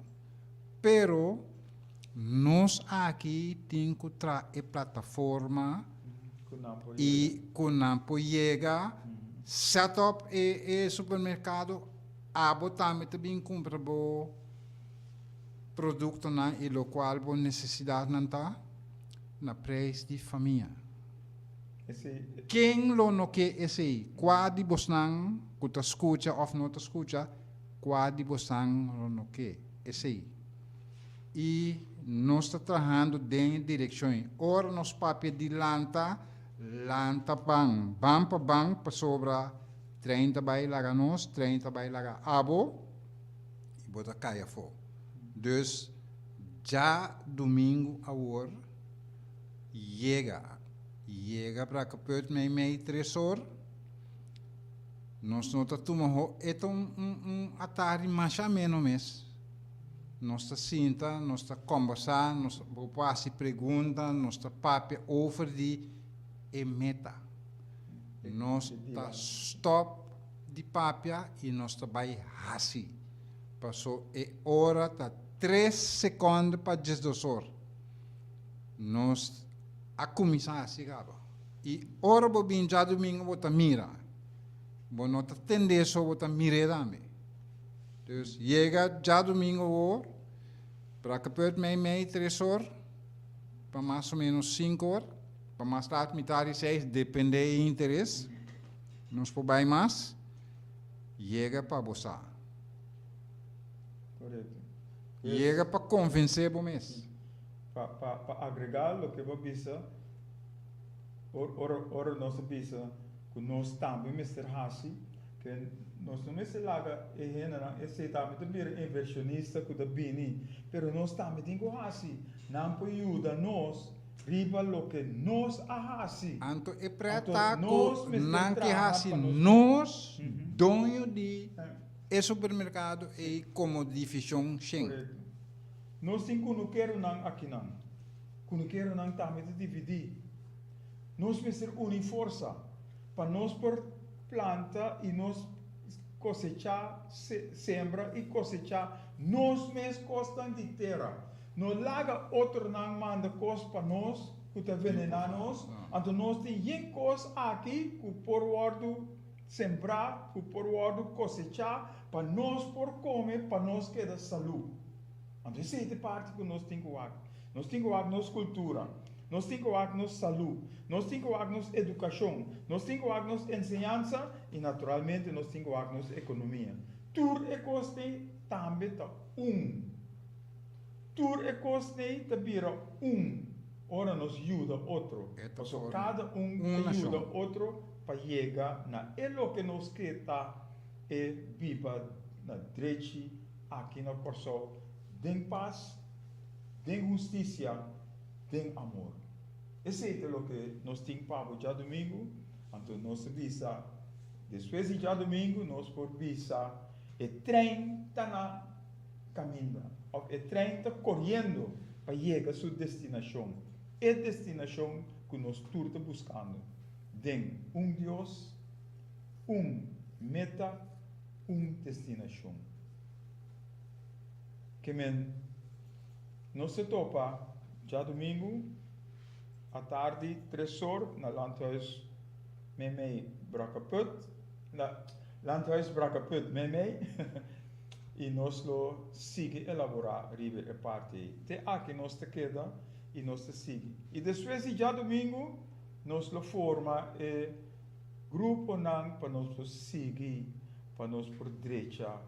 Pero nós aqui temos que trazer plataforma e quando chega, setup e supermercado, abo também compra bo produto na e lo qual bo necessidade não tá na preço de família. Quem lo no que esse quadi bosnang kuta escucha of não ta escucha quadi bosnang lo no que esse e nós está trabalhando em direção ora nos papel de lanta bang para sobra 30 vai laga nós 30 vai laga abo e bota caia fo. Dus já domingo a hora chega para que pode meio 3 horas. Nós não tomamos atarde mais ou menos. Nós senta, nós conversa, nós faz pergunta, nós papo over de meta. Nós stop de papia e nós vai assim. Passou hora 3 segundos para 12 horas. Nós a começar assim, e hora bo bin já domingo bota mira. Bo nota tendência bota mira também. Então, chega já domingo para que pode meio 3 horas, para mais ou menos 5 horas, para mais tarde metade 6, depende do interesse. Nós podemos mais, chega para boçar. Correto. Chega para convencer o mês. Para agregar o que você pensa, ora nós pensa que nós também Mr. Hasi, que nós não se laga esse também inversionista que da bini, pero nós também temos Hasi, não pode ajudar nós riba lo que nós a Hasi. Anto é preta ko não que Hasi nós dono de supermercado e como divisão Schengen. Nós temos que não quero não aqui não. Quando quero não também dividir. Nós precisamos unir força para nós por planta e nós cosechar, sembra e cosechar nós mesmos costas de terra. Não laga outro não manda coisa para nós que está venenando nós. Então nós temos coisa aqui que por ordem sembrar, que por ordem cosechar para nós por comer, para nós queda saúde. Então, essa é a parte que nós temos que fazer. Nós temos que fazer nossa cultura, nós temos que fazer nossa saúde, nós temos que fazer nossa educação, nós temos que fazer nossa ensinança e, naturalmente, nós temos que fazer nossa economia. Tudo é coisa também está Tudo é coisa também Ora nos ajuda outro. Então, cada ajuda outro para chegar na o que nós queremos é viver na direita aqui no Corsol. Tem paz, tem justiça, tem amor. Esse é o que nós temos para o dia domingo. Então, nós visa, depois de dia domingo, nós podemos visa, o trem está na caminho, o trem está correndo para chegar à sua destinação. é destinação que nós estamos buscando. Tem Deus, meta, destinação. Que nós se topa já domingo, à tarde, 3 horas, na Landhuis Memei Brakaput, na Landhuis Brakaput Memei, e nós lo sigue elaborar ribe e parte. Te aqui nós te queda e nós te sigue. E depois já domingo, nós lo forma e grupo nang para nós lo seguir, para nós por direita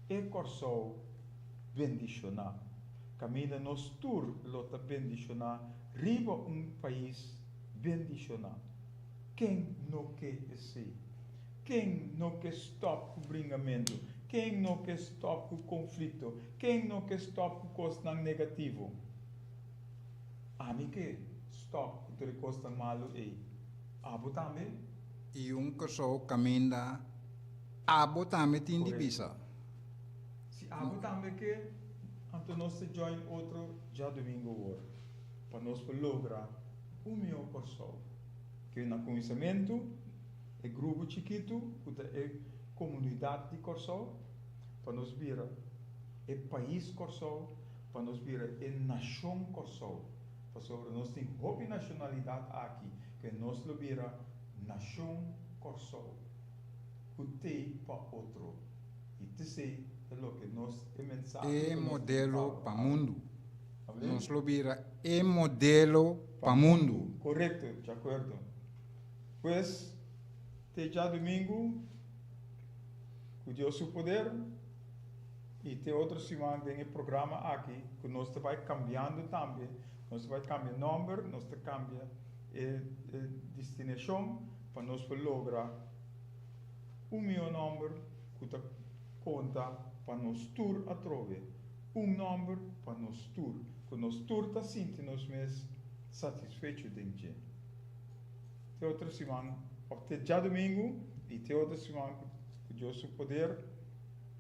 e corso bendicionar. Caminha nos tour lota bendicionar, riba país bendicionar. Quem não quer esse? Quem não quer stop o bringamento? Quem não quer stop o conflito? Quem não quer stop o coisa negativo? A mim que stop o coisa malo é. Abo também? E pessoa caminha, abo também tem divisa. Se abo também que, então nós se join outro já domingo agora. Para nós lograr melhor pessoa. Que no conhecimento, é grupo chiquito, é comunidade de corso, para nós vira é país corso, para nós vira é nação corso. Para nós tem hobby nacionalidade aqui, que nós lo vira nação corso. Ute para outro. E te sei é o que nós é mensagem. É modelo para mundo. Nós lo vira é modelo para mundo. Correto, de acordo. Pois, te já domingo, com Deus o poder, e te outra semana tem o programa aqui, que nós vai cambiando também. Nós vai cambiar o número, nós vai cambiar a destinação, para nós lograr meu número, que conta para nós tour a trove. Número para nós tour, que nós tour está sentindo nós mesmos satisfeitos de dia. Te outra semana, até já domingo, e te outra semana, que Deus o poder,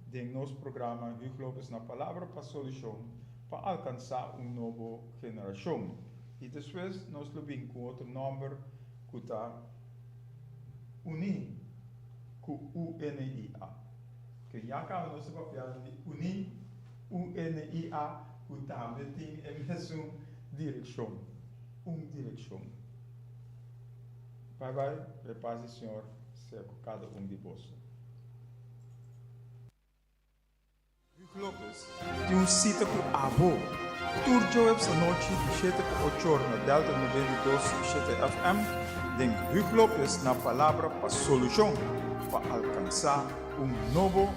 de nosso programa Hugo Lopes na palavra para solução, para alcançar nova geração. E depois, nós lobbying com outro número, que está unido com UNIA. Que já cá nós papel de unir UNIA, que também tem a mesma direção. Direção. Bye bye, a paz do Senhor seja com cada de vós. Hugo Lopes tem cita com Abo. Turjo essa noite de 7 a 8 horas na Delta 92.7 FM. Den Hugo Lopes na palavra para solução, para alcançar novo